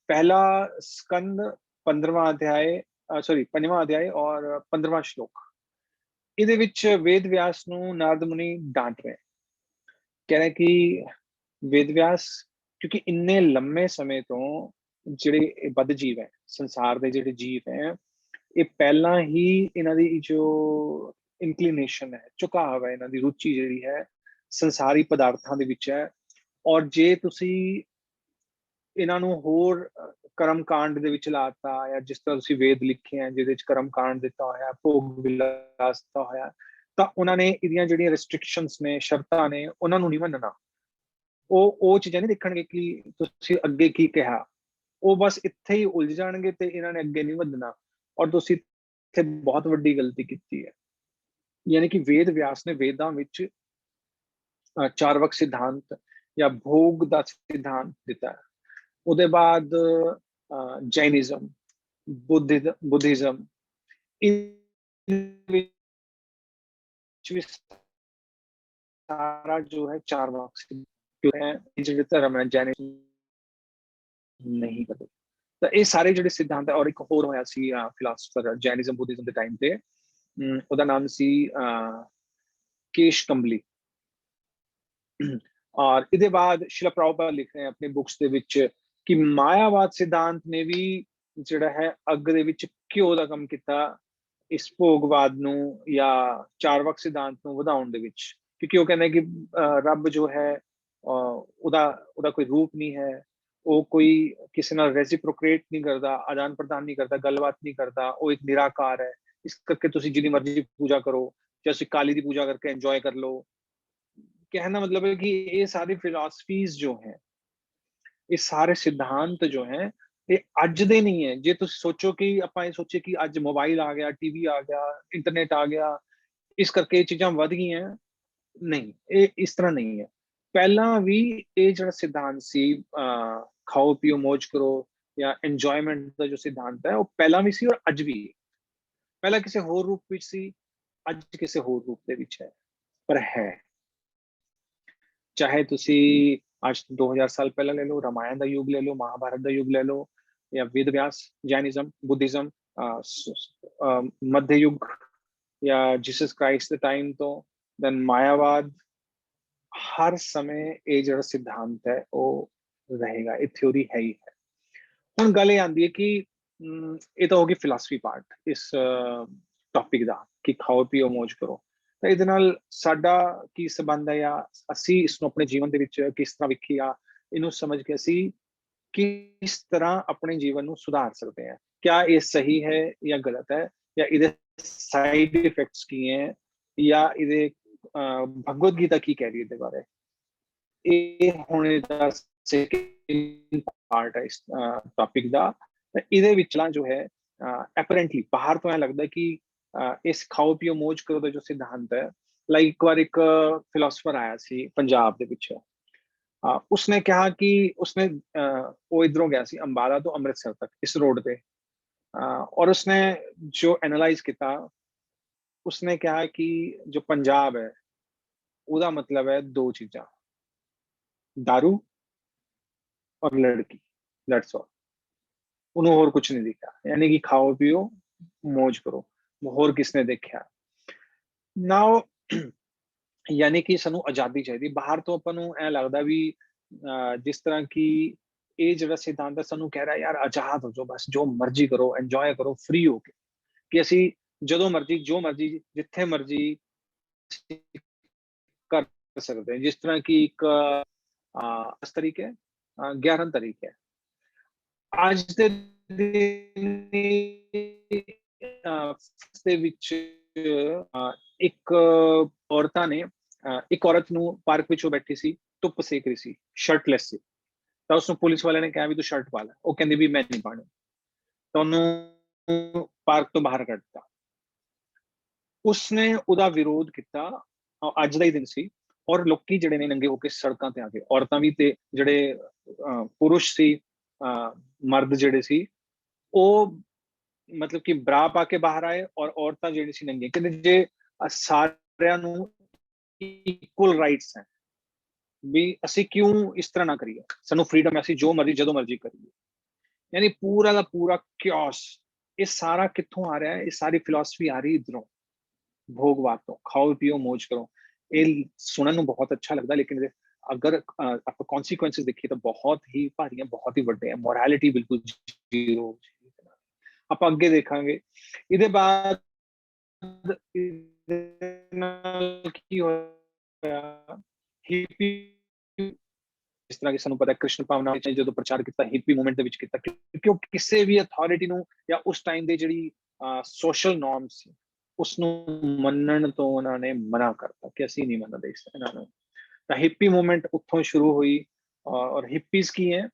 [SPEAKER 1] पहला स्कंद 15वां अध्याय, सॉरी 5वां अध्याय और 15वां श्लोक, ਇਹਦੇ ਵਿੱਚ ਵੇਦ ਵਿਆਸ ਨੂੰ ਨਾਰਦ ਮੁਨੀ ਡਾਂਟ ਰਹੇ, ਕਹਿ ਰਹੇ ਕਿ ਵੇਦ ਵਿਆਸ ਕਿਉਂਕਿ ਇੰਨੇ ਲੰਮੇ ਸਮੇਂ ਤੋਂ ਜਿਹੜੇ ਬਦ ਜੀਵ ਹੈ, ਸੰਸਾਰ ਦੇ ਜਿਹੜੇ ਜੀਵ ਹੈ, ਇਹ ਪਹਿਲਾਂ ਹੀ ਇਹਨਾਂ ਦੀ ਜੋ ਇਨਕਲੀਨੇਸ਼ਨ ਹੈ, ਝੁਕਾਵ ਹੈ, ਇਹਨਾਂ ਦੀ ਰੁਚੀ ਜਿਹੜੀ ਹੈ ਸੰਸਾਰੀ ਪਦਾਰਥਾਂ ਦੇ ਵਿੱਚ ਹੈ। ਔਰ ਜੇ ਤੁਸੀਂ ਇਹਨਾਂ ਨੂੰ ਹੋਰ ਕਰਮ ਕਾਂਡ ਦੇ ਵਿੱਚ ਲਾਤਾ, ਜਾਂ ਜਿਸ ਤਰ੍ਹਾਂ ਤੁਸੀਂ ਵੇਦ ਲਿਖੇ ਆ ਜਿਹਦੇ ਵਿੱਚ ਕਰਮ ਕਾਂਡ ਦਿੱਤਾ ਹੋਇਆ, ਭੋਗ ਵਿਲਾਸ ਦਿੱਤਾ ਹੋਇਆ, ਤਾਂ ਉਹਨਾਂ ਨੇ ਇਹਦੀਆਂ ਜਿਹੜੀਆਂ ਰਿਸਟ੍ਰਿਕਸ਼ਨਸ ਨੇ, ਸ਼ਰਤਾਂ ਨੇ, ਉਹਨਾਂ ਨੂੰ ਨਹੀਂ ਮੰਨਣਾ। ਉਹ ਚੀਜ਼ਾਂ ਨਹੀਂ ਦੇਖਣਗੇ ਕਿ ਤੁਸੀਂ ਅੱਗੇ ਕੀ ਕਿਹਾ, ਉਹ ਬਸ ਇੱਥੇ ਹੀ ਉਲਝ ਜਾਣਗੇ ਤੇ ਇਹਨਾਂ ਨੇ ਅੱਗੇ ਨਹੀਂ ਵਧਣਾ। ਔਰ ਤੁਸੀਂ ਇੱਥੇ ਬਹੁਤ ਵੱਡੀ ਗਲਤੀ ਕੀਤੀ ਹੈ। ਯਾਨੀ ਕਿ ਵੇਦ ਵਿਆਸ ਨੇ ਵੇਦਾਂ ਵਿੱਚ ਚਾਰਵਕ ਸਿਧਾਂਤ ਜਾਂ ਭੋਗ ਦਾ ਸਿਧਾਂਤ ਦਿੱਤਾ ਹੈ। ਉਹਦੇ ਬਾਅਦ ਜੈਨਿਜ਼ਮ, ਬੁੱਧਿਜ਼ਮ, सारा जो है चारवाक है, ਜਿਹੜੇ ਧਰਮ ਹੈ ਜੈਨਿਜ਼ਮ ਨਹੀਂ ਬਦਲ। ਤਾਂ ਇਹ ਸਾਰੇ ਜਿਹੜੇ ਸਿਧਾਂਤ ਹੈ, ਔਰ ਇੱਕ ਹੋਰ ਹੋਇਆ ਸੀ ਫਿਲਾਸਫਰ ਜੈਨਿਜ਼ਮ ਬੁੱਧਿਜ਼ਮ ਦੇ ਟਾਈਮ ਤੇ, ਉਹਦਾ ਨਾਮ ਸੀ ਕੇਸ਼ ਕੰਬਲੀ। ਔਰ ਇਹਦੇ ਬਾਅਦ ਸ਼ਿਲਾ ਪ੍ਰਭੂਪਾਦ ਲਿਖ ਰਹੇ ਆਪਣੇ ਬੁੱਕਸ ਦੇ ਵਿੱਚ ਕਿ ਮਾਇਆਵਾਦ ਸਿਧਾਂਤ ਨੇ ਵੀ ਜਿਹੜਾ ਹੈ ਅੱਗ ਦੇ ਵਿੱਚ ਘਿਓ ਦਾ ਕੰਮ ਕੀਤਾ ਇਸ ਭੋਗਵਾਦ ਨੂੰ ਜਾਂ ਚਾਰਵਕ ਸਿਧਾਂਤ ਨੂੰ ਵਧਾਉਣ ਦੇ ਵਿੱਚ। ਕਿਉਂਕਿ ਉਹ ਕਹਿੰਦੇ ਕਿ ਰੱਬ ਜੋ ਹੈ ਉਹਦਾ ਕੋਈ ਰੂਪ ਨਹੀਂ ਹੈ, ਉਹ ਕੋਈ ਕਿਸੇ ਨਾਲ ਰੈਸਿਪ੍ਰੋਕੇਟ ਨਹੀਂ ਕਰਦਾ, ਆਦਾਨ ਪ੍ਰਦਾਨ ਨਹੀਂ ਕਰਦਾ, ਗੱਲਬਾਤ ਨਹੀਂ ਕਰਦਾ, ਉਹ ਇੱਕ ਨਿਰਾਕਾਰ ਹੈ। ਇਸ ਕਰਕੇ ਤੁਸੀਂ ਜਿੰਨੀ ਮਰਜ਼ੀ ਪੂਜਾ ਕਰੋ, ਜਾਂ ਤੁਸੀਂ ਕਾਲੀ ਦੀ ਪੂਜਾ ਕਰਕੇ एंजॉय कर लो। कहना मतलब है कि ये सारी फिलॉसफीज जो हैं, ये सारे सिद्धांत जो हैं, ये ਅੱਜ ਦੇ ਨਹੀਂ ਹੈ। ਜੇ ਤੁਸੀਂ ਸੋਚੋ ਕਿ ਆਪਾਂ ਇਹ ਸੋਚੇ ਕਿ ਅੱਜ ਮੋਬਾਈਲ ਆ ਗਿਆ, ਟੀਵੀ ਆ ਗਿਆ, ਇੰਟਰਨੈਟ ਆ ਗਿਆ, ਇਸ ਕਰਕੇ ਇਹ ਚੀਜ਼ਾਂ ਵੱਧ ਗਈਆਂ, ਨਹੀਂ, ਇਹ ਇਸ ਤਰ੍ਹਾਂ ਨਹੀਂ ਹੈ। ਪਹਿਲਾਂ ਵੀ ਇਹ ਜਿਹੜਾ ਸਿਧਾਂਤ ਸੀ ਖਾਓ ਪੀਓ ਮौज ਕਰੋ ਜਾਂ ਇੰਜੋਇਮੈਂਟ ਦਾ ਜੋ ਸਿਧਾਂਤ ਹੈ, ਉਹ ਪਹਿਲਾਂ ਵੀ ਸੀ ਔਰ ਅੱਜ ਵੀ। ਪਹਿਲਾਂ ਕਿਸੇ ਹੋਰ ਰੂਪ ਵਿੱਚ ਸੀ, ਅੱਜ ਕਿਸੇ ਹੋਰ ਰੂਪ ਦੇ ਵਿੱਚ ਹੈ, ਪਰ ਹੈ। ਚਾਹੇ ਤੁਸੀਂ ਅੱਜ 2000 ਸਾਲ ਪਹਿਲਾਂ ਲੈ ਲਓ, ਰਾਮਾਇਣ ਦਾ ਯੁੱਗ ਲੈ ਲਓ, ਮਹਾਭਾਰਤ ਦਾ ਯੁੱਗ ਲੈ ਲਓ, ਜਾਂ ਵੇਦ ਵਿਆਸ, ਜੈਨਿਜ਼ਮ, ਬੁੱਧਿਜ਼ਮ, ਮੱਧ ਯੁੱਗ ਜਾਂ ਜੀਸਸ ਕ੍ਰਾइस्ट ਦੇ ਟਾਈਮ ਤੋਂ, ਦੈਨ ਮਾਇਆਵਾਦ, ਹਰ ਸਮੇਂ ਇਹ ਜਿਹੜਾ ਸਿਧਾਂਤ ਹੈ ਉਹ ਰਹੇਗਾ, ਇਹ ਥਿਉਰੀ ਹੈ ਹੀ ਹੈ। ਹੁਣ ਗੱਲ ਇਹ ਆਉਂਦੀ ਹੈ ਕਿ ਇਹ ਤਾਂ ਹੋ ਗਈ ਫਿਲਾਸਫੀ ਪਾਰਟ ਇਸ ਟੌਪਿਕ ਦਾ ਕਿ ਖਾਓ ਪੀਓ ਮौज ਕਰੋ। ਤਾਂ ਇਹਦੇ ਨਾਲ ਸਾਡਾ ਕੀ ਸੰਬੰਧ ਹੈ, ਜਾਂ ਅਸੀਂ ਇਸ ਨੂੰ ਆਪਣੇ ਜੀਵਨ ਦੇ ਵਿੱਚ ਕਿਸ ਤਰ੍ਹਾਂ ਵੇਖੀਆ, ਇਹਨੂੰ ਸਮਝ ਕੇ ਅਸੀਂ ਕਿਸ ਤਰ੍ਹਾਂ ਆਪਣੇ ਜੀਵਨ ਨੂੰ ਸੁਧਾਰ ਸਕਦੇ ਹਾਂ। क्या ये सही है या गलत है, या ਇਹਦੇ ਸਾਈਡ ਇਫੈਕਟਸ ਕੀ ਹੈ, ਜਾਂ ਇਹਦੇ ਭਗਵਦ ਗੀਤਾ ਕੀ ਕਹਿ ਰਹੀ ਹੈ ਇਹਦੇ ਬਾਰੇ। ਇਹ ਹੁਣ ਇਹਦਾ ਸੈਕੰਡ ਪਾਰਟ ਹੈ ਇਸ ਟੌਪਿਕ ਦਾ। ਇਹਦੇ ਵਿਚਲਾ ਜੋ ਹੈ ਐਪਰੈਂਟਲੀ ਬਾਹਰ ਤੋਂ ਐ ਲੱਗਦਾ ਕਿ ਇਸ ਖਾਓ ਪੀਓ ਮौज ਕਰੋ ਦਾ ਜੋ ਸਿਧਾਂਤ ਹੈ, ਲਾਈਕ ਇੱਕ ਵਾਰ ਇੱਕ ਫਿਲਾਸਫਰ ਆਇਆ ਸੀ ਪੰਜਾਬ ਦੇ ਵਿੱਚ, उसने कहा कि उसने वो इधरों गया सी अंबाला तो अमृतसर तक इस रोड पे, और उसने जो एनालाइज किया, उसने कहा कि जो पंजाब है ਉਹਦਾ मतलब है दो चीजा, दारू और लड़की, दैट्स ऑल। ਉਹਨੂੰ ਹੋਰ ਕੁਝ ਨਹੀਂ ਦਿਖਿਆ, यानी कि खाओ पियो मौज करो, ਹੋਰ किसने देखा। नाउ यानी कि ਸਾਨੂੰ ਆਜ਼ਾਦੀ ਚਾਹੀਦੀ। ਬਾਹਰ ਤੋਂ ਆਪਾਂ ਨੂੰ ਐ ਲੱਗਦਾ ਵੀ ਜਿਸ ਤਰ੍ਹਾਂ ਕਿ ਇਹ ਜਿਹੜਾ ਸਿਧਾਂਤ ਹੈ ਸਾਨੂੰ ਕਹਿ ਰਿਹਾ ਯਾਰ ਆਜ਼ਾਦ ਹੋ ਜਾਓ, ਬਸ ਜੋ ਮਰਜ਼ੀ ਕਰੋ, ਇੰਜੋਏ ਕਰੋ ਫ੍ਰੀ ਹੋ ਕੇ, ਕਿ ਅਸੀਂ ਜਦੋਂ ਮਰਜ਼ੀ ਜੋ ਮਰਜ਼ੀ ਜਿੱਥੇ ਮਰਜ਼ੀ ਕਰ ਸਕਦੇ ਹਾਂ। ਜਿਸ ਤਰ੍ਹਾਂ ਕਿ ਇੱਕ 10 ਤਰੀਕ ਹੈ, 11 ਤਰੀਕ ਹੈ, ਅੱਜ ਦੇ ਵਿੱਚ ਇੱਕ ਔਰਤਾਂ ਨੇ ਇੱਕ ਔਰਤ ਨੂੰ ਪਾਰਕ ਵਿੱਚ ਉਹ ਬੈਠੀ ਸੀ, ਧੁੱਪ ਸੇਕ ਰਹੀ ਸੀ, ਸ਼ਰਟਲੈਸ ਸੀ। ਤਾਂ ਉਸਨੂੰ ਪੁਲਿਸ ਵਾਲਿਆਂ ਨੇ ਕਿਹਾ ਵੀ ਤੂੰ ਸ਼ਰਟ ਪਾ ਲੈ, ਉਹ ਕਹਿੰਦੀ ਵੀ ਮੈਂ ਨਹੀਂ ਪਾਣੀ, ਤਾਂ ਉਹਨੂੰ ਪਾਰਕ ਤੋਂ ਬਾਹਰ ਕੱਢਤਾ। ਉਸਨੇ ਉਹਦਾ ਵਿਰੋਧ ਕੀਤਾ, ਅੱਜ ਦਾ ਹੀ ਦਿਨ ਸੀ, ਔਰ ਲੋਕੀ ਜਿਹੜੇ ਨੇ ਨੰਗੇ ਹੋ ਕੇ ਸੜਕਾਂ ਤੇ ਆ ਗਏ, ਔਰਤਾਂ ਵੀ ਤੇ ਜਿਹੜੇ ਪੁਰਸ਼ ਸੀ, ਮਰਦ ਜਿਹੜੇ ਸੀ, ਉਹ ਮਤਲਬ ਕਿ ਬਰਾ ਪਾ ਕੇ ਬਾਹਰ ਆਏ, ਔਰ ਔਰਤਾਂ ਜਿਹੜੀ ਸੀ ਨੰਗੀਆਂ। ਕਹਿੰਦੇ ਜੇ ਸਾਰਿਆਂ ਨੂੰ ਇਕੁਅਲ ਰਾਈਟਸ ਹੈ ਵੀ ਅਸੀਂ ਕਿਉਂ ਇਸ ਤਰ੍ਹਾਂ ਨਾ ਕਰੀਏ, ਸਾਨੂੰ ਫਰੀडम ਹੈ, ਅਸੀਂ ਜੋ ਮਰਜ਼ੀ ਜਦੋਂ ਮਰਜ਼ੀ ਕਰੀਏ। ਯਾਨੀ ਪੂਰਾ ਦਾ ਪੂਰਾ ਕਿਓਸ। ਇਹ ਸਾਰਾ ਕਿੱਥੋਂ ਆ ਰਿਹਾ ਹੈ? ਇਹ ਸਾਰੀ ਫਿਲਾਸਫੀ ਆ ਰਹੀ ਇਧਰੋਂ, ਭੋਗਵਾਦ ਤੋਂ। ਖਾਓ ਪੀਓ ਮौज ਕਰੋ, ਇਹ ਸੁਣਨ ਨੂੰ ਬਹੁਤ ਅੱਛਾ ਲੱਗਦਾ, ਲੇਕਿਨ ਅਗਰ ਆਪਾਂ ਕੌਨਸੀਕੁਐਂਸਿਸ ਦੇਖੀਏ ਤਾਂ ਬਹੁਤ ਹੀ ਭਾਰੀ, ਬਹੁਤ ਹੀ ਵੱਡੇ ਹੈ। ਮੋਰੈਲਿਟੀ ਬਿਲਕੁਲ ਜ਼ੀਰੋ। ਆਪਾਂ ਅੱਗੇ ਦੇਖਾਂਗੇ। ਇਹਦੇ ਬਾਅਦ ਕੀ ਹੋਇਆ, ਜਿਸ ਤਰ੍ਹਾਂ ਕਿ ਸਾਨੂੰ ਪਤਾ ਕ੍ਰਿਸ਼ਨ ਭਾਵਨਾ ਵਿੱਚ ਜਦੋਂ ਪ੍ਰਚਾਰ ਕੀਤਾ ਹਿੱਪੀ ਮੂਵਮੈਂਟ ਦੇ ਵਿੱਚ ਕੀਤਾ, ਕਿਉਂਕਿ ਉਹ ਕਿਸੇ ਵੀ ਅਥਾਰਟੀ ਨੂੰ ਜਾਂ ਉਸ ਟਾਈਮ ਦੇ ਜਿਹੜੀ ਸੋਸ਼ਲ ਨੋਰਮਸ ਸੀ ਉਸ ਨੂੰ ਮੰਨਣ ਤੋਂ ਉਹਨਾਂ ਨੇ ਮਨਾ ਕਰਤਾ ਕਿ ਅਸੀਂ ਨਹੀਂ ਮੰਨਦੇ ਇਹਨਾਂ ਨੂੰ। ਤਾਂ ਹਿੱਪੀ ਮੂਵਮੈਂਟ ਉੱਥੋਂ ਸ਼ੁਰੂ ਹੋਈ। ਔਰ ਹਿੱਪੀਜ਼ ਕੀ ਹੈ?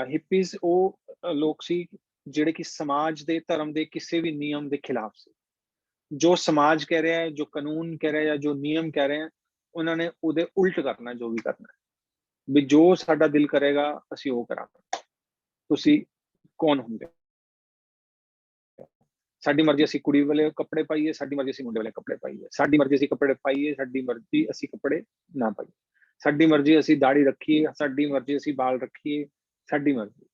[SPEAKER 1] ਹਿੱਪੀਜ਼ ਉਹ ਲੋਕ ਸੀ ਜਿਹੜੇ ਕਿ ਸਮਾਜ ਦੇ ਧਰਮ ਦੇ ਕਿਸੇ ਵੀ ਨਿਯਮ ਦੇ ਖਿਲਾਫ ਸੀ। ਜੋ ਸਮਾਜ ਕਹਿ ਰਿਹਾ ਹੈ, ਜੋ ਕਾਨੂੰਨ ਕਹਿ ਰਿਹਾ ਜਾਂ ਜੋ ਨਿਯਮ ਕਹਿ ਰਹੇ ਹੈ, ਉਹਨਾਂ ਨੇ ਉਹਦੇ ਉਲਟ ਕਰਨਾ ਜੋ ਵੀ ਕਰਨਾ ਵੀ ਜੋ ਸਾਡਾ ਦਿਲ ਕਰੇਗਾ ਅਸੀਂ ਉਹ ਕਰਾਂਗੇ। ਤੁਸੀਂ ਕੌਣ ਹੁੰਦੇ? ਸਾਡੀ ਮਰਜ਼ੀ ਅਸੀਂ ਕੁੜੀ ਵਾਲੇ ਕੱਪੜੇ ਪਾਈਏ, ਸਾਡੀ ਮਰਜ਼ੀ ਅਸੀਂ ਮੁੰਡੇ ਵਾਲੇ ਕੱਪੜੇ ਪਾਈਏ, ਸਾਡੀ ਮਰਜ਼ੀ ਅਸੀਂ ਕੱਪੜੇ ਪਾਈਏ, ਸਾਡੀ ਮਰਜ਼ੀ ਅਸੀਂ ਕੱਪੜੇ ਨਾ ਪਾਈਏ, ਸਾਡੀ ਮਰਜ਼ੀ ਅਸੀਂ ਦਾੜੀ ਰੱਖੀਏ, ਸਾਡੀ ਮਰਜ਼ੀ ਅਸੀਂ ਬਾਲ ਰੱਖੀਏ, ਸਾਡੀ ਮਰਜ਼ੀ।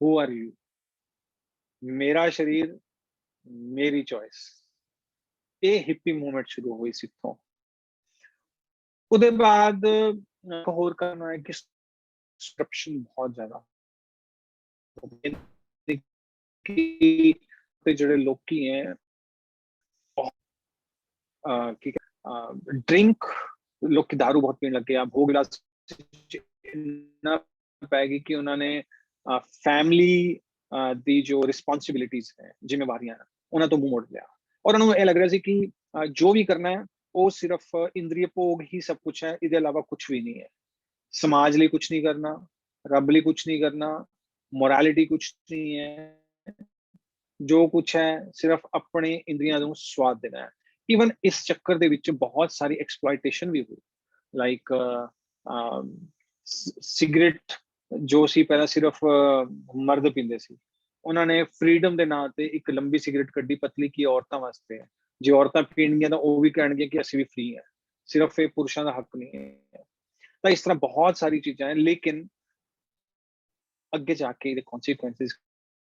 [SPEAKER 1] Who are you? ਮੇਰਾ ਸ਼ਰੀਰ ਮੇਰੀ ਚॉइस। ਇਹ ਹਿੱਪੀ ਮੂਵਮੈਂਟ ਸ਼ੁਰੂ ਹੋਈ ਸੀ ਇੱਥੋਂ। ਉਹਦੇ ਬਾਅਦ ਹੋਰ ਕਰਨਾ ਹੈ ਕਿ डिस्ट्रप्शन बहुत ज्यादा ਤੇ ਜਿਹੜੇ ਲੋਕੀ ਹੈ ड्रिंक ਲੋਕੀ दारू बहुत पीने लग गए। भोग विलास इतना पै गई कि उन्होंने फैमिली ਦੀ ਜੋ ਰਿਸਪੌਂਸਿਬਿਲਿਟੀਜ਼ ਹੈ, ਜ਼ਿੰਮੇਵਾਰੀਆਂ ਉਹਨਾਂ ਤੋਂ ਮੂੰਹ ਮੋੜ ਲਿਆ। ਔਰ ਉਹਨਾਂ ਨੂੰ ਇਹ ਲੱਗ ਰਿਹਾ ਸੀ ਕਿ ਜੋ ਵੀ ਕਰਨਾ ਹੈ ਉਹ ਸਿਰਫ ਇੰਦਰੀਏ ਭੋਗ ਹੀ ਸਭ ਕੁਝ ਹੈ, ਇਹਦੇ ਇਲਾਵਾ ਕੁਝ ਵੀ ਨਹੀਂ ਹੈ। समाज लिए कुछ नहीं करना, रब लिए कुछ नहीं करना, मोरालिटी कुछ नहीं है, जो कुछ है सिर्फ अपने इंद्रियां ਨੂੰ स्वाद देना है। इवन इस चक्कर दे विच बहुत सारी एक्सप्लॉयटेशन भी हुई, लाइक सिगरेट जो सी पहला सिर्फ मर्द पींदे सी, ਉਹਨਾਂ ਨੇ ਫਰੀडम ਦੇ ਨਾਂ ਤੇ ਇੱਕ ਲੰਬੀ ਸਿਗਰਟ ਕੱਢੀ ਪਤਲੀ ਕੀ ਔਰਤਾਂ ਵਾਸਤੇ ਹੈ। ਜੇ ਔਰਤਾਂ ਪੀਣਗੀਆਂ ਤਾਂ ਉਹ ਵੀ ਕਹਿਣਗੀਆਂ ਕਿ ਅਸੀਂ ਵੀ ਫ੍ਰੀ ਹੈ, ਸਿਰਫ ਇਹ ਪੁਰਸ਼ਾਂ ਦਾ ਹੱਕ ਨਹੀਂ ਹੈ। ਤਾਂ ਇਸ ਤਰ੍ਹਾਂ ਬਹੁਤ ਸਾਰੀ ਚੀਜ਼ਾਂ ਹੈ, ਲੇਕਿਨ ਅੱਗੇ ਜਾ ਕੇ ਇਹਦੇ ਕੌਨਸੀਕੁਐਂਸਿਸ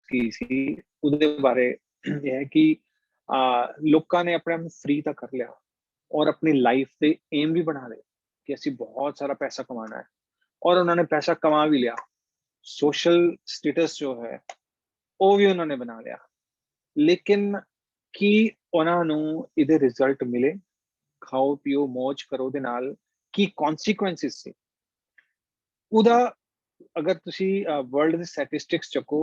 [SPEAKER 1] ਕੀ ਸੀ ਉਹਦੇ ਬਾਰੇ ਇਹ ਹੈ ਕਿ ਲੋਕਾਂ ਨੇ ਆਪਣੇ ਆਪ ਨੂੰ ਫ੍ਰੀ ਤਾਂ ਕਰ ਲਿਆ ਔਰ ਆਪਣੀ ਲਾਈਫ ਦੇ ਏਮ ਵੀ ਬਣਾ ਲਏ ਕਿ ਅਸੀਂ ਬਹੁਤ ਸਾਰਾ ਪੈਸਾ ਕਮਾਉਣਾ ਹੈ, ਔਰ ਉਹਨਾਂ ਨੇ ਪੈਸਾ ਕਮਾ ਵੀ ਲਿਆ। ਸੋਸ਼ਲ ਸਟੇਟਸ ਜੋ ਹੈ ਉਹ ਵੀ ਉਹਨਾਂ ਨੇ ਬਣਾ ਲਿਆ, ਲੇਕਿਨ ਕੀ ਉਹਨਾਂ ਨੂੰ ਇਹਦੇ ਰਿਜ਼ਲਟ ਮਿਲੇ? ਖਾਓ ਪੀਓ ਮੌਜ ਕਰੋ ਦੇ ਨਾਲ ਕੀ ਕੌਨਸੀਕੁਐਂਸਿਸ ਸੀ ਉਹਦਾ? ਅਗਰ ਤੁਸੀਂ ਵਰਲਡ ਦੇ ਸਟੈਟਿਸਟਿਕਸ ਚੱਕੋ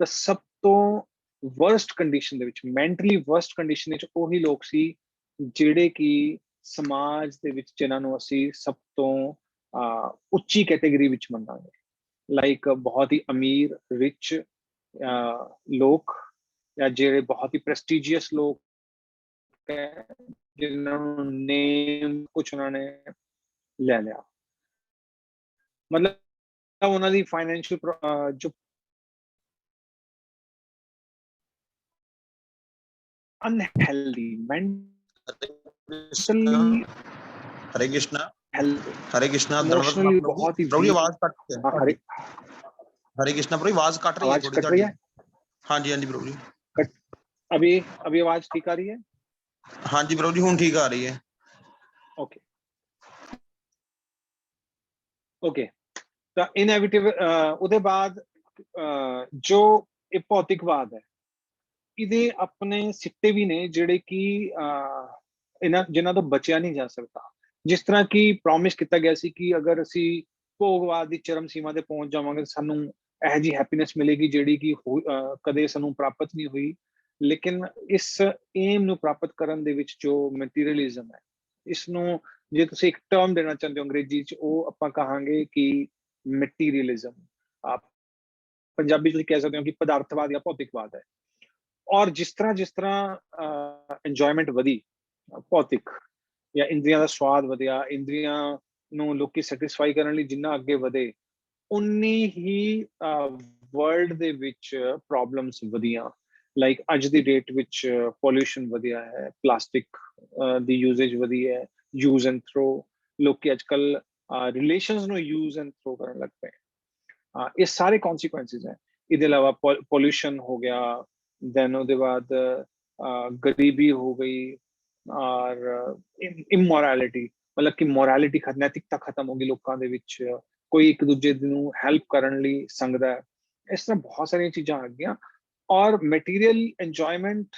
[SPEAKER 1] ਤਾਂ ਸਭ ਤੋਂ ਵਰਸਟ ਕੰਡੀਸ਼ਨ ਦੇ ਵਿੱਚ, ਮੈਂਟਲੀ ਵਰਸਟ ਕੰਡੀਸ਼ਨ ਵਿੱਚ ਉਹੀ ਲੋਕ ਸੀ ਜਿਹੜੇ ਕਿ ਸਮਾਜ ਦੇ ਵਿੱਚ ਜਿਨ੍ਹਾਂ ਨੂੰ ਅਸੀਂ ਸਭ ਤੋਂ ਉੱਚੀ ਕੈਟੇਗਰੀ ਵਿੱਚ ਮੰਨਾਂਗੇ, ਲਾਈਕ ਬਹੁਤ ਹੀ ਅਮੀਰ ਰਿਚ ਲੋਕ ਜਾਂ ਜਿਹੜੇ ਬਹੁਤ ਹੀ ਪ੍ਰੈਸਟੀਜੀਅਸ ਲੋਕ ਹੈ ਜਿਨ੍ਹਾਂ ਨੂੰ ਨੇਮ ਕੁਛ ਉਹਨਾਂ ਨੇ ਲੈ ਲਿਆ। ਮਤਲਬ ਉਹਨਾਂ ਦੀ ਫਾਈਨੈਂਸ਼ੀਅਲ ਜੋ अनहेल्दी मेंटली।
[SPEAKER 2] हरे कृष्णा
[SPEAKER 1] हरे कृष्णा। इमोशनली बहुत ही
[SPEAKER 2] प्रभु आवाज कट रही है। हरे कृष्णा प्रभु आवाज कट रही है थोड़ी थोड़ी। हाँ जी प्रभु जी।
[SPEAKER 1] अभी आवाज ठीक आ रही है?
[SPEAKER 2] हाँ जी प्रभु जी हुण ठीक आ रही है।
[SPEAKER 1] Okay okay. ਤਾਂ ਇਨਐਵਿਟੇਬਲ ਉਹਦੇ ਬਾਅਦ ਜੋ ਇਹ ਭੌਤਿਕਵਾਦ ਹੈ ਇਹਦੇ ਆਪਣੇ ਸਿੱਟੇ ਵੀ ਨੇ ਜਿਹੜੇ ਕਿ ਜਿਨ੍ਹਾਂ ਤੋਂ ਬਚਿਆ ਨਹੀਂ ਜਾ ਸਕਦਾ। ਜਿਸ ਤਰ੍ਹਾਂ ਕਿ ਪ੍ਰੋਮਿਸ ਕੀਤਾ ਗਿਆ ਸੀ ਕਿ ਅਗਰ ਅਸੀਂ ਭੋਗਵਾਦ ਦੀ ਚਰਮ ਸੀਮਾ ਤੇ ਪਹੁੰਚ ਜਾਵਾਂਗੇ ਸਾਨੂੰ ਇਹੋ ਜਿਹੀ ਹੈਪੀਨੈਸ ਮਿਲੇਗੀ ਜਿਹੜੀ ਕਿ ਕਦੇ ਸਾਨੂੰ ਪ੍ਰਾਪਤ ਨਹੀਂ ਹੋਈ। ਲੇਕਿਨ ਇਸ ਏਮ ਨੂੰ ਪ੍ਰਾਪਤ ਕਰਨ ਦੇ ਵਿੱਚ ਜੋ ਮਟੀਰੀਅਲਿਜ਼ਮ ਹੈ, ਇਸ ਨੂੰ ਜੇ ਤੁਸੀਂ ਇੱਕ ਟਰਮ ਦੇਣਾ ਚਾਹੁੰਦੇ ਹੋ ਅੰਗਰੇਜ਼ੀ 'ਚ, ਉਹ ਆਪਾਂ ਕਹਾਂਗੇ ਕਿ ਮਟੀਰੀਅਲਿਜ਼ਮ। ਪੰਜਾਬੀ 'ਚ ਤੁਸੀਂ ਕਹਿ ਸਕਦੇ ਹੋ ਕਿ ਪਦਾਰਥਵਾਦ ਜਾਂ ਭੌਤਿਕਵਾਦ ਹੈ। ਔਰ ਜਿਸ ਤਰ੍ਹਾਂ ਇੰਜੋਇਮੈਂਟ ਵਧੀ ਭੌਤਿਕ ਜਾਂ ਇੰਦਰੀਆਂ ਦਾ ਸਵਾਦ ਵਧਿਆ, ਇੰਦਰੀਆਂ ਨੂੰ ਲੋਕੀ ਸੈਟਿਸਫਾਈ ਕਰਨ ਲਈ ਜਿੰਨਾ ਅੱਗੇ ਵਧੇ ਉਨੀ ਹੀ ਵਰਲਡ ਦੇ ਵਿੱਚ ਪ੍ਰੋਬਲਮਸ ਵਧੀਆਂ। ਲਾਈਕ ਅੱਜ ਦੀ ਡੇਟ ਵਿੱਚ ਪੋਲਿਊਸ਼ਨ ਵਧਿਆ ਹੈ, ਪਲਾਸਟਿਕ ਦੀ ਯੂਜ਼ੇਜ ਵਧੀ ਹੈ, ਯੂਜ਼ ਐਂਡ ਥਰੋ। ਲੋਕੀ ਅੱਜ ਕੱਲ ਰਿਲੇਸ਼ਨਸ ਨੂੰ ਯੂਜ਼ ਐਂਡ ਥਰੋ ਕਰਨ ਲੱਗ ਪਏ। ਇਹ ਸਾਰੇ ਕੌਨਸੀਕੁਐਂਸਿਸ ਹੈ। ਇਹਦੇ ਇਲਾਵਾ ਪੋਲਿਊਸ਼ਨ ਹੋ ਗਿਆ, देन ਉਹਦੇ ਬਾਅਦ ਗਰੀਬੀ ਹੋ ਗਈ ਔਰ ਇਮੋਰੈਲਿਟੀ, ਮਤਲਬ ਕਿ ਮੋਰੈਲਿਟੀ ਨੈਤਿਕਤਾ ਖਤਮ ਹੋ ਗਈ ਲੋਕਾਂ ਦੇ ਵਿੱਚ। ਕੋਈ ਇੱਕ ਦੂਜੇ ਨੂੰ ਹੈਲਪ ਕਰਨ ਲਈ ਸੰਗਦਾ ਹੈ। ਇਸ ਤਰ੍ਹਾਂ ਬਹੁਤ ਸਾਰੀਆਂ ਚੀਜ਼ਾਂ ਆ ਗਈਆਂ। ਔਰ ਮਟੀਰੀਅਲ ਇੰਜੋਇਮੈਂਟ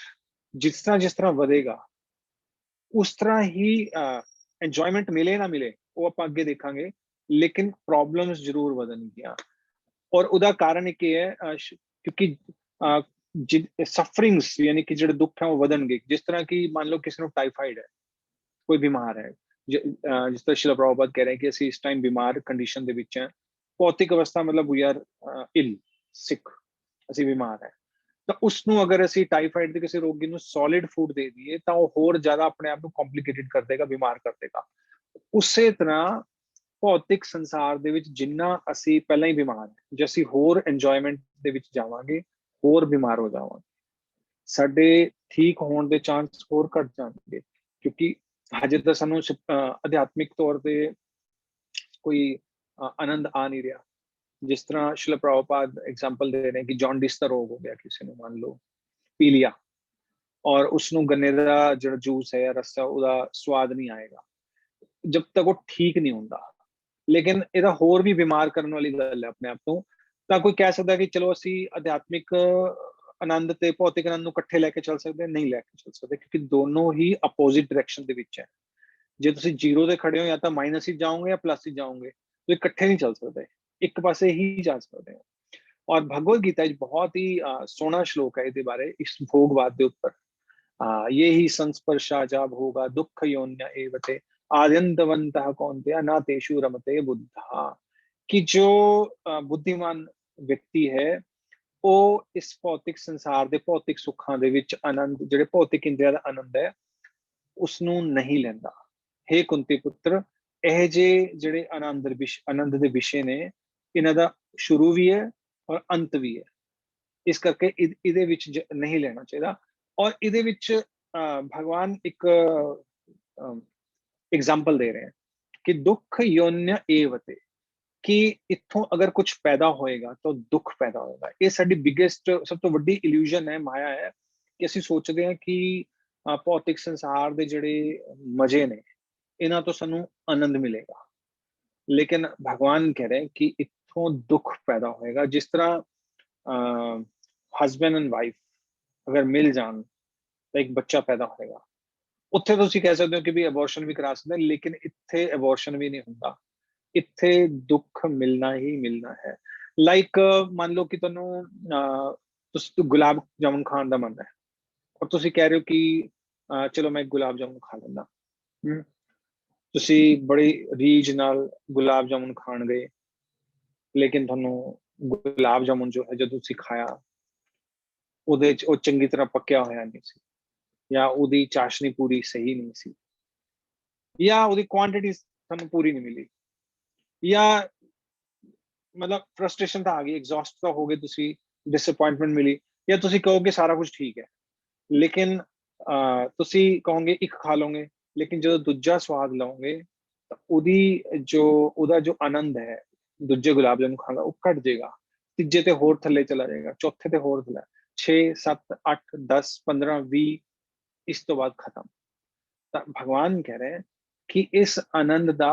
[SPEAKER 1] ਜਿਸ ਤਰ੍ਹਾਂ ਵਧੇਗਾ ਉਸ ਤਰ੍ਹਾਂ ਹੀ ਇੰਜੋਇਮੈਂਟ ਮਿਲੇ ਨਾ ਮਿਲੇ ਉਹ ਆਪਾਂ ਅੱਗੇ ਦੇਖਾਂਗੇ। ਲੇਕਿਨ ਪ੍ਰੋਬਲਮਸ ਜ਼ਰੂਰ ਵਧਣਗੀਆਂ। ਔਰ ਉਹਦਾ ਕਾਰਨ ਇੱਕ ਇਹ ਹੈ ਕਿਉਂਕਿ ਸਫਰਿੰਗਸ ਯਾਨੀ ਕਿ ਜਿਹੜੇ ਦੁੱਖ ਹੈ ਉਹ ਵਧਣਗੇ। ਜਿਸ ਤਰ੍ਹਾਂ ਕਿ ਮੰਨ ਲਓ ਕਿਸੇ ਨੂੰ ਟਾਈਫਾਈਡ ਹੈ, ਕੋਈ ਬਿਮਾਰ ਹੈ, ਜਿਸ ਤਰ੍ਹਾਂ ਸ਼੍ਰੀਲ ਪ੍ਰਭੂਪਾਦ ਕਹਿ ਰਹੇ ਕਿ ਅਸੀਂ ਇਸ ਟਾਈਮ ਬਿਮਾਰ ਕੰਡੀਸ਼ਨ ਦੇ ਵਿੱਚ ਹੈ, ਭੌਤਿਕ ਅਵਸਥਾ ਮਤਲਬ ਵੀ ਆਰ ਇਲ ਸਿੱਖ, ਅਸੀਂ ਬਿਮਾਰ ਹੈ। ਤਾਂ ਉਸ ਨੂੰ ਅਗਰ ਅਸੀਂ ਟਾਈਫਾਈਡ ਦੇ ਕਿਸੇ ਰੋਗੀ ਨੂੰ ਸੋਲਿਡ ਫੂਡ ਦੇ ਦਈਏ ਤਾਂ ਉਹ ਹੋਰ ਜ਼ਿਆਦਾ ਆਪਣੇ ਆਪ ਨੂੰ ਕੰਪਲਿਕੇਟਡ ਕਰ ਦੇਗਾ, ਬਿਮਾਰ ਕਰ ਦੇਗਾ। ਉਸੇ ਤਰ੍ਹਾਂ ਭੌਤਿਕ ਸੰਸਾਰ ਦੇ ਵਿੱਚ ਜਿੰਨਾ ਅਸੀਂ ਪਹਿਲਾਂ ਹੀ ਬਿਮਾਰ ਹਾਂ, ਜੇ ਅਸੀਂ ਹੋਰ ਇੰਜੋਇਮੈਂਟ ਦੇ ਵਿੱਚ ਜਾਵਾਂਗੇ ਹੋਰ ਬਿਮਾਰ ਹੋ ਜਾਵਾਂਗੇ, ਸਾਡੇ ਠੀਕ ਹੋਣ ਦੇ ਚਾਂਸ ਹੋਰ ਘਟ ਜਾਣਗੇ। ਕਿਉਂਕਿ ਹਜੇ ਤਾਂ ਸਾਨੂੰ ਅਧਿਆਤਮਿਕ ਤੌਰ ਤੇ ਕੋਈ ਆਨੰਦ ਆ ਨਹੀਂ ਰਿਹਾ। ਜਿਸ ਤਰ੍ਹਾਂ ਸ਼੍ਰੀਲ ਪ੍ਰਭੂਪਾਦ ਐਗਜ਼ਾਮਪਲ ਦੇ ਰਹੇ ਕਿ ਜੌਂਡਿਸ ਦਾ ਰੋਗ ਹੋ ਗਿਆ ਕਿਸੇ ਨੂੰ, ਮੰਨ ਲਓ ਪੀ ਲਿਆ, ਔਰ ਉਸਨੂੰ ਗੰਨੇ ਦਾ ਜਿਹੜਾ ਜੂਸ ਹੈ ਜਾਂ ਰਸ ਹੈ ਉਹਦਾ ਸਵਾਦ ਨਹੀਂ ਆਏਗਾ ਜਦ ਤੱਕ ਉਹ ਠੀਕ ਨਹੀਂ ਹੁੰਦਾ। ਲੇਕਿਨ ਇਹਦਾ ਹੋਰ ਵੀ ਬਿਮਾਰ ਕਰਨ ਵਾਲੀ ਗੱਲ ਹੈ ਆਪਣੇ ਆਪ ਤੋਂ। ਤਾਂ ਕੋਈ ਕਹਿ ਸਕਦਾ ਕਿ ਚਲੋ ਅਸੀਂ ਅਧਿਆਤਮਿਕ ਆਨੰਦ ਤੇ ਭੌਤਿਕ ਆਨੰਦ ਨੂੰ ਇਕੱਠੇ ਲੈ ਕੇ ਚੱਲ ਸਕਦੇ, ਨਹੀਂ ਲੈ ਕੇ ਚੱਲ ਸਕਦੇ, ਕਿਉਂਕਿ ਦੋਨੋਂ ਹੀ ਅਪੋਜ਼ਿਟ ਡਾਇਰੈਕਸ਼ਨ ਦੇ ਵਿੱਚ ਹੈ। ਜੇ ਤੁਸੀਂ ਜ਼ੀਰੋ ਤੇ ਖੜੇ ਹੋ ਜਾਂ ਤਾਂ ਮਾਈਨਸ ਹੀ ਜਾਓਗੇ ਜਾਂ ਪਲੱਸ ਹੀ ਜਾਓਗੇ, तो इकट्ठे नहीं चल सकते, एक पासे ही जा सकते हैं। और भगवत गीता बहुत ही सोहना श्लोक है ये बारे इस भोगवाद के ऊपर, ये ही संस्पर्शा जा भोगा दुख योन्य एवते आद्यंतवंतः कौन्तेय न तेषु रमते बुद्धा। कि जो बुद्धिमान व्यक्ति है वो इस भौतिक संसार ਦੇ ਭੌਤਿਕ ਸੁੱਖਾਂ ਦੇ ਵਿੱਚ ਆਨੰਦ, ਜਿਹੜੇ ਭੌਤਿਕ ਇੰਦਰੀਆਂ ਦਾ ਆਨੰਦ ਹੈ, ਉਸਨੂੰ ਨਹੀਂ ਲੈਂਦਾ। हे ਕੁੰਤੀ ਪੁੱਤਰ, ਇਹ ਜਿਹੜੇ ਆਨੰਦ ਦੇ ਵਿਸ਼ੇ ਨੇ, ਇਹਨਾਂ ਦਾ ਸ਼ੁਰੂ ਵੀ ਹੈ ਔਰ ਅੰਤ ਵੀ ਹੈ। ਇਸ ਕਰਕੇ ਇਹਦੇ ਵਿੱਚ ਨਹੀਂ ਲੈਣਾ ਚਾਹੀਦਾ। ਔਰ ਇਹਦੇ ਵਿੱਚ ਭਗਵਾਨ ਇੱਕ एग्जाम्पल दे रहे हैं कि दुख योन्य एवते, कि इत्थों अगर कुछ पैदा होएगा तो दुख पैदा होएगा। ये साडी बिगेस्ट सब तो वड्डी इल्यूजन है, माया है कि ਅਸੀਂ ਸੋਚਦੇ ਹਾਂ ਕਿ ਭੌਤਿਕ ਸੰਸਾਰ ਦੇ ਜਿਹੜੇ ਮਜ਼ੇ ਨੇ ਇਹਨਾਂ ਤੋਂ ਸਾਨੂੰ ਆਨੰਦ ਮਿਲੇਗਾ, ਲੇਕਿਨ ਭਗਵਾਨ ਕਹਿ ਰਹੇ ਕਿ ਇੱਥੋਂ ਦੁੱਖ ਪੈਦਾ ਹੋਏਗਾ। ਜਿਸ ਤਰ੍ਹਾਂ ਹਸਬੈਂਡ ਐਂਡ ਵਾਈਫ ਅਗਰ ਮਿਲ ਜਾਣ ਤਾਂ ਇੱਕ ਬੱਚਾ ਪੈਦਾ ਹੋਏਗਾ। ਉੱਥੇ ਤੁਸੀਂ ਕਹਿ ਸਕਦੇ ਹੋ ਕਿ ਵੀ ਅਬੋਰਸ਼ਨ ਵੀ ਕਰਾ ਸਕਦੇ, ਲੇਕਿਨ ਇੱਥੇ ਅਬੋਰਸ਼ਨ ਵੀ ਨਹੀਂ ਹੁੰਦਾ, ਇੱਥੇ ਦੁੱਖ ਮਿਲਣਾ ਹੀ ਮਿਲਣਾ ਹੈ। ਲਾਈਕ ਮੰਨ ਲਓ ਕਿ ਤੁਹਾਨੂੰ ਤੁਸੀਂ ਗੁਲਾਬ ਜਾਮੁਨ ਖਾਣ ਦਾ ਮਨ ਹੈ ਔਰ ਤੁਸੀਂ ਕਹਿ ਰਹੇ ਹੋ ਕਿ ਚਲੋ ਮੈਂ ਗੁਲਾਬ ਜਾਮੁਨ ਖਾ ਲੈਂਦਾ। ਤੁਸੀਂ ਬੜੀ ਰੀਝ ਨਾਲ ਗੁਲਾਬ ਜਾਮੁਨ ਖਾਣ ਗਏ, ਲੇਕਿਨ ਤੁਹਾਨੂੰ ਗੁਲਾਬ ਜਾਮੁਨ ਜੋ ਹੈ ਜਦੋਂ ਤੁਸੀਂ ਖਾਇਆ ਉਹਦੇ ਚ ਉਹ ਚੰਗੀ ਤਰ੍ਹਾਂ ਪੱਕਿਆ ਹੋਇਆ ਨਹੀਂ ਸੀ, ਜਾਂ ਉਹਦੀ ਚਾਸ਼ਨੀ ਪੂਰੀ ਸਹੀ ਨਹੀਂ ਸੀ, ਜਾਂ ਉਹਦੀ ਕੁਆਂਟੀਟੀ ਤੁਹਾਨੂੰ ਪੂਰੀ ਨਹੀਂ ਮਿਲੀ, ਜਾਂ ਮਤਲਬ ਫਰਸਟ੍ਰੇਸ਼ਨ ਤਾਂ ਆ ਗਈ, ਐਗਜ਼ੌਸਟ ਤਾਂ ਹੋ ਗਏ ਤੁਸੀਂ, ਡਿਸਅਪਾਇੰਟਮੈਂਟ ਮਿਲੀ, ਜਾਂ ਤੁਸੀਂ ਕਹੋਗੇ ਸਾਰਾ ਕੁਝ ਠੀਕ ਹੈ, ਲੇਕਿਨ ਤੁਸੀਂ ਕਹੋਗੇ ਇੱਕ ਖਾ ਲਓਗੇ, ਲੇਕਿਨ ਜਦੋਂ ਦੂਜਾ ਸਵਾਦ ਲਓਗੇ ਤਾਂ ਉਹਦਾ ਜੋ ਆਨੰਦ ਹੈ ਦੂਜੇ ਗੁਲਾਬ ਜਾਮੁਨ ਖਾਣ ਦਾ ਉਹ ਘਟ ਜਾਏਗਾ, ਤੀਜੇ ਤੇ ਹੋਰ ਥੱਲੇ ਚਲਾ ਜਾਏਗਾ, ਚੌਥੇ ਤੇ ਹੋਰ ਥੱਲੇ, 6 7 8 10 15 20 ਇਸ ਤੋਂ ਬਾਅਦ ਖਤਮ। ਤਾਂ ਭਗਵਾਨ ਕਹਿ ਰਹੇ ਕਿ ਇਸ ਆਨੰਦ ਦਾ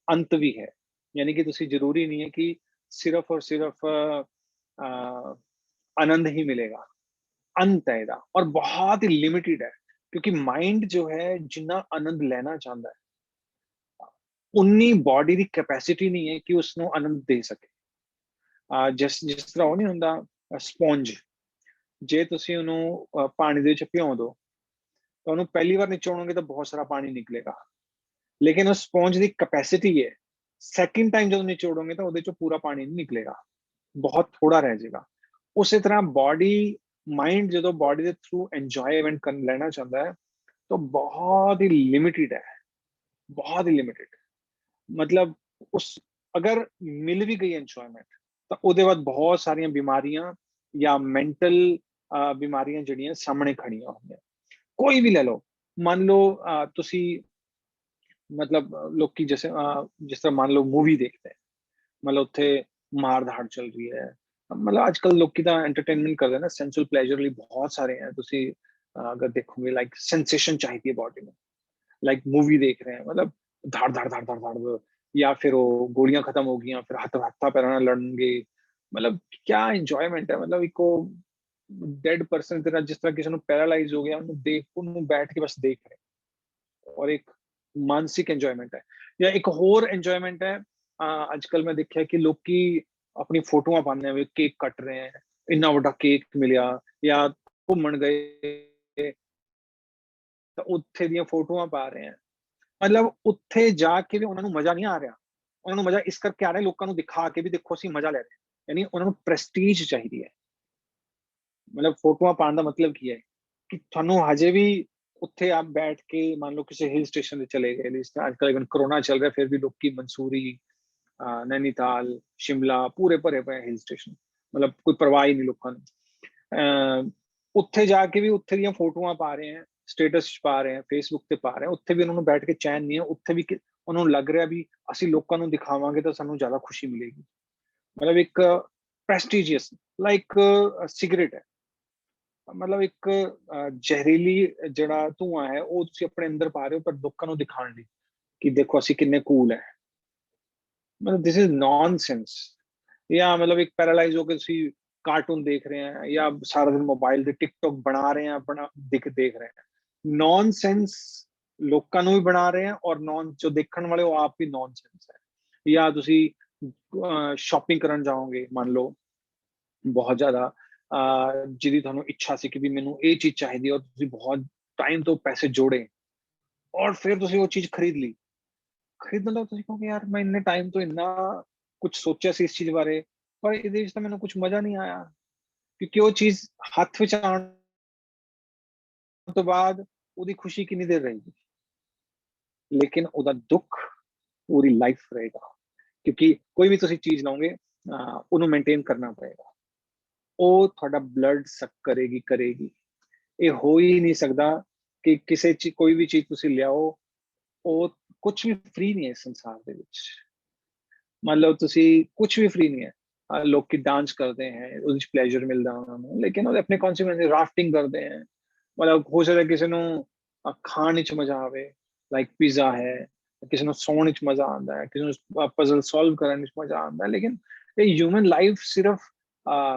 [SPEAKER 1] ਅੰਤ ਵੀ ਹੈ, यानी कि तुसी जरूरी नहीं है कि सिर्फ और सिर्फ आनंद ही मिलेगा, अंत है ਇਹਦਾ और बहुत ही लिमिटेड है। क्योंकि माइंड जो है जिन्ना आनंद लेना चाहता है उन्नी बॉडी की कैपेसिटी नहीं है कि उसਨੂੰ आनंद दे सके। जिस तरह ਉਹ ਨਹੀਂ ਹੁੰਦਾ ਸਪੌਂਜ, ਜੇ ਤੁਸੀਂ ਉਹਨੂੰ ਪਾਣੀ ਦੇ ਵਿੱਚ ਭਿਉਂ ਦਿਓ ਤਾਂ ਉਹਨੂੰ ਪਹਿਲੀ ਵਾਰ ਨਿਚੋੜੋਗੇ ਤਾਂ ਬਹੁਤ ਸਾਰਾ ਪਾਣੀ ਨਿਕਲੇਗਾ, ਲੇਕਿਨ ਉਹ ਸਪੌਂਜ ਦੀ ਕੈਪੈਸਿਟੀ ਹੈ ਸੈਕਿੰਡ ਟਾਈਮ ਜਦੋਂ ਨਿਚੋੜੋਗੇ ਤਾਂ ਉਹਦੇ ਚੋਂ ਪੂਰਾ ਪਾਣੀ ਨਹੀਂ ਨਿਕਲੇਗਾ, ਬਹੁਤ ਥੋੜਾ ਰਹਿ ਜਾਏਗਾ। ਉਸੇ ਤਰ੍ਹਾਂ ਬॉडी ਮਾइंड ਜਦੋਂ बॉडी ਦੇ ਥਰੂ ਇੰਜੋਇਮੈਂਟ ਕਰ ਲੈਣਾ ਚਾਹੁੰਦਾ ਹੈ ਤਾਂ ਬਹੁਤ ਹੀ ਲਿਮਿਟਿਡ ਹੈ, ਬਹੁਤ ਹੀ ਲਿਮਿਟਿਡ। मतलब उस अगर मिल भी गई इंजॉयमेंट ਤਾਂ ਉਹਦੇ ਬਾਅਦ ਬਹੁਤ ਸਾਰੀਆਂ ਬਿਮਾਰੀਆਂ ਜਾਂ ਮੈਂਟਲ ਬਿਮਾਰੀਆਂ ਜਿਹੜੀਆਂ ਸਾਹਮਣੇ ਖੜੀਆਂ ਹੁੰਦੀਆਂ। ਕੋਈ ਵੀ ਲੈ ਲਓ, ਮੰਨ ਲਓ ਤੁਸੀਂ मतलब लोग जैसे जिस तरह मान लो मूवी देखते हैं, मतलब उत्थे मार धाड़ चल रही है, मतलब आजकल लोग की एंटरटेनमेंट कर रहे हैं ना, सेंसुअल प्लेजर लिए बहुत सारे हैं। तुसी अगर देखोगे लाइक सेंसेशन चाहिए बॉडी में, लाइक मूवी देख रहे हैं, मतलब धाड़ धाड़ धाड़ धाड़ धाड़, या फिर वो गोलियां खत्म हो गई, फिर हथा पैराना लड़ेंगे, मतलब क्या इंजॉयमेंट है। मतलब एक डेड पर्सन की तरह, जिस तरह किसी पैरालाइज हो गया, उन्हें बैठ के बस देख रहे हैं, और एक मानसिक एंजॉयमेंट है। ਜਾਂ ਇੱਕ ਹੋਰ ਇੰਜੋਇਮੈਂਟ ਹੈ, ਅੱਜ ਕੱਲ ਮੈਂ ਦੇਖਿਆ ਕਿ ਲੋਕੀ ਆਪਣੀ ਫੋਟੋਆਂ ਪਾਉਂਦੇ ਆ, ਕੇਕ ਕੱਟ ਰਹੇ ਹੈ, ਇੰਨਾ ਵੱਡਾ ਕੇਕ ਮਿਲਿਆ, ਜਾਂ ਘੁੰਮਣ ਗਏ ਤਾਂ ਉੱਥੇ ਦੀਆਂ ਫੋਟੋਆਂ ਪਾ ਰਹੇ ਆ। ਮਤਲਬ ਉੱਥੇ ਜਾ ਕੇ ਵੀ ਉਹਨਾਂ ਨੂੰ ਮਜ਼ਾ ਨਹੀਂ ਆ ਰਿਹਾ, ਉਹਨਾਂ ਨੂੰ ਮਜ਼ਾ ਇਸ ਕਰਕੇ ਆ ਰਿਹਾ ਲੋਕਾਂ ਨੂੰ ਦਿਖਾ ਕੇ ਵੀ ਦੇਖੋ ਅਸੀਂ ਮਜ਼ਾ ਲੈ ਰਹੇ ਹਾਂ, ਯਾਨੀ ਉਹਨਾਂ ਨੂੰ ਪ੍ਰੈਸਟੀਜ ਚਾਹੀਦੀ ਹੈ। ਮਤਲਬ ਫੋਟੋਆਂ ਪਾਉਣ ਦਾ ਮਤਲਬ ਕੀ ਹੈ ਕਿ ਤੁਹਾਨੂੰ ਹਜੇ ਵੀ ਉੱਥੇ ਆਪ ਬੈਠ ਕੇ ਮੰਨ ਲਓ ਕਿਸੇ ਹਿਲ ਸਟੇਸ਼ਨ ਤੇ ਚਲੇ ਗਏ, ਅੱਜ ਕੱਲ ਇਵਨ ਕੋਰੋਨਾ ਚੱਲ ਰਿਹਾ ਫਿਰ ਵੀ ਲੋਕੀ ਮਨਸੂਰੀ, ਨੈਨੀਤਾਲ, ਸ਼ਿਮਲਾ ਪੂਰੇ ਭਰੇ ਪਏ ਹਿਲ ਸਟੇਸ਼ਨ, ਮਤਲਬ ਕੋਈ ਪਰਵਾਹ ਹੀ ਨਹੀਂ ਲੋਕਾਂ ਨੂੰ। ਉੱਥੇ ਜਾ ਕੇ ਵੀ ਉੱਥੇ ਦੀਆਂ ਫੋਟੋਆਂ ਪਾ ਰਹੇ ਹੈ, ਸਟੇਟਸ ਪਾ ਰਹੇ ਹੈ, ਫੇਸਬੁੱਕ ਤੇ ਪਾ ਰਹੇ, ਉੱਥੇ ਵੀ ਉਹਨਾਂ ਨੂੰ ਬੈਠ ਕੇ ਚੈਨ ਨਹੀਂ ਹੈ, ਉੱਥੇ ਵੀ ਉਹਨਾਂ ਨੂੰ ਲੱਗ ਰਿਹਾ ਵੀ ਅਸੀਂ ਲੋਕਾਂ ਨੂੰ ਦਿਖਾਵਾਂਗੇ ਤਾਂ ਸਾਨੂੰ ਜ਼ਿਆਦਾ ਖੁਸ਼ੀ ਮਿਲੇਗੀ। ਮਤਲਬ ਇੱਕ ਪ੍ਰੈਸਟੀਜੀਅਸ ਲਾਈਕ ਸਿਗਰਟ ਹੈ, ਮਤਲਬ ਇੱਕ ਜ਼ਹਿਰੀਲੀ ਜਿਹੜਾ ਧੂਆਂ ਹੈ ਉਹ ਤੁਸੀਂ ਆਪਣੇ ਅੰਦਰ ਪਾ ਰਹੇ ਹੋ, ਪਰ ਲੋਕਾਂ ਨੂੰ ਦਿਖਾਉਣ ਲਈ ਕਿ ਦੇਖੋ ਅਸੀਂ ਕਿੰਨੇ ਕੂਲ ਹੈ। ਮਤਲਬ ਦਿਸ ਇਜ਼ ਨੌਨਸੈਂਸ। ਜਾਂ ਮਤਲਬ ਇੱਕ ਪੈਰਾਲਾਈਜ਼ ਹੋ ਕੇ ਤੁਸੀਂ ਕਾਰਟੂਨ ਦੇਖ ਰਹੇ हैं या सारा दिन मोबाइल ਦੇ ਟਿਕਟੌਕ ਬਣਾ ਰਹੇ हैं, ਆਪਣਾ ਦੇਖ ਰਹੇ हैं, ਨੌਨਸੈਂਸ ਲੋਕਾਂ ਨੂੰ ਵੀ ਬਣਾ ਰਹੇ हैं ਔਰ ਜੋ ਦੇਖਣ ਵਾਲੇ ਉਹ ਆਪ ਵੀ ਨੌਨਸੈਂਸ ਹੈ। ਜਾਂ ਤੁਸੀਂ ਸ਼ਾਪਿੰਗ ਕਰਨ ਜਾਓਗੇ, ਮੰਨ ਲਓ ਬਹੁਤ ਜ਼ਿਆਦਾ ਜਿਹਦੀ ਤੁਹਾਨੂੰ ਇੱਛਾ ਸੀ ਕਿ ਵੀ ਮੈਨੂੰ ਇਹ ਚੀਜ਼ ਚਾਹੀਦੀ ਔਰ ਤੁਸੀਂ ਬਹੁਤ ਟਾਈਮ ਤੋਂ ਪੈਸੇ ਜੋੜੇ ਔਰ ਫਿਰ ਤੁਸੀਂ ਉਹ ਚੀਜ਼ ਖਰੀਦ ਲਈ। ਖਰੀਦਣ ਦਾ ਤੁਸੀਂ ਕਹੋਗੇ ਯਾਰ ਮੈਂ ਇੰਨੇ ਟਾਈਮ ਤੋਂ ਇੰਨਾ ਕੁਝ ਸੋਚਿਆ ਸੀ ਇਸ ਚੀਜ਼ ਬਾਰੇ, ਪਰ ਇਹਦੇ ਵਿੱਚ ਤਾਂ ਮੈਨੂੰ ਕੁਝ ਮਜ਼ਾ ਨਹੀਂ ਆਇਆ, ਕਿਉਂਕਿ ਉਹ ਚੀਜ਼ ਹੱਥ ਵਿੱਚ ਆਉਣ ਤੋਂ ਬਾਅਦ ਉਹਦੀ ਖੁਸ਼ੀ ਕਿੰਨੀ ਦੇਰ ਰਹੇਗੀ, ਲੇਕਿਨ ਉਹਦਾ ਦੁੱਖ ਪੂਰੀ ਲਾਈਫ ਰਹੇਗਾ। ਕਿਉਂਕਿ ਕੋਈ ਵੀ ਤੁਸੀਂ ਚੀਜ਼ ਲਾਓਗੇ ਉਹਨੂੰ ਮੇਨਟੇਨ ਕਰਨਾ ਪਏਗਾ, ਉਹ ਤੁਹਾਡਾ ਬਲੱਡ ਸਕ ਕਰੇਗੀ। ਇਹ ਹੋ ਹੀ ਨਹੀਂ ਸਕਦਾ ਕਿ ਕਿਸੇ ਚੀਜ਼ ਕੋਈ ਵੀ ਚੀਜ਼ ਤੁਸੀਂ ਲਿਆਓ, ਉਹ ਕੁਝ ਵੀ ਫ੍ਰੀ ਨਹੀਂ ਹੈ ਸੰਸਾਰ ਦੇ ਵਿੱਚ। ਮਤਲਬ ਤੁਸੀਂ ਕੁਝ ਵੀ ਫ੍ਰੀ ਨਹੀਂ ਹੈ। ਲੋਕੀ ਡਾਂਸ ਕਰਦੇ ਹੈ, ਉਹਦੇ ਵਿੱਚ ਪਲੇਜ਼ਰ ਮਿਲਦਾ ਉਹਨਾਂ ਨੂੰ, ਲੇਕਿਨ ਉਹਦੇ ਆਪਣੇ ਕਨਸੀਕੁਐਂਸ, ਰਾਫਟਿੰਗ ਕਰਦੇ ਹੈ, ਮਤਲਬ ਹੋ ਸਕਦਾ ਕਿਸੇ ਨੂੰ ਖਾਣ ਵਿੱਚ ਮਜ਼ਾ ਆਵੇ ਲਾਈਕ ਪੀਜ਼ਾ ਹੈ, ਕਿਸੇ ਨੂੰ ਸੌਣ ਵਿੱਚ ਮਜ਼ਾ ਆਉਂਦਾ ਹੈ, ਕਿਸੇ ਨੂੰ ਪਜ਼ਲ ਸੋਲਵ ਕਰਨ ਵਿੱਚ ਮਜ਼ਾ ਆਉਂਦਾ ਹੈ, ਲੇਕਿਨ ਇਹ ਹਿਊਮਨ ਲਾਈਫ ਸਿਰਫ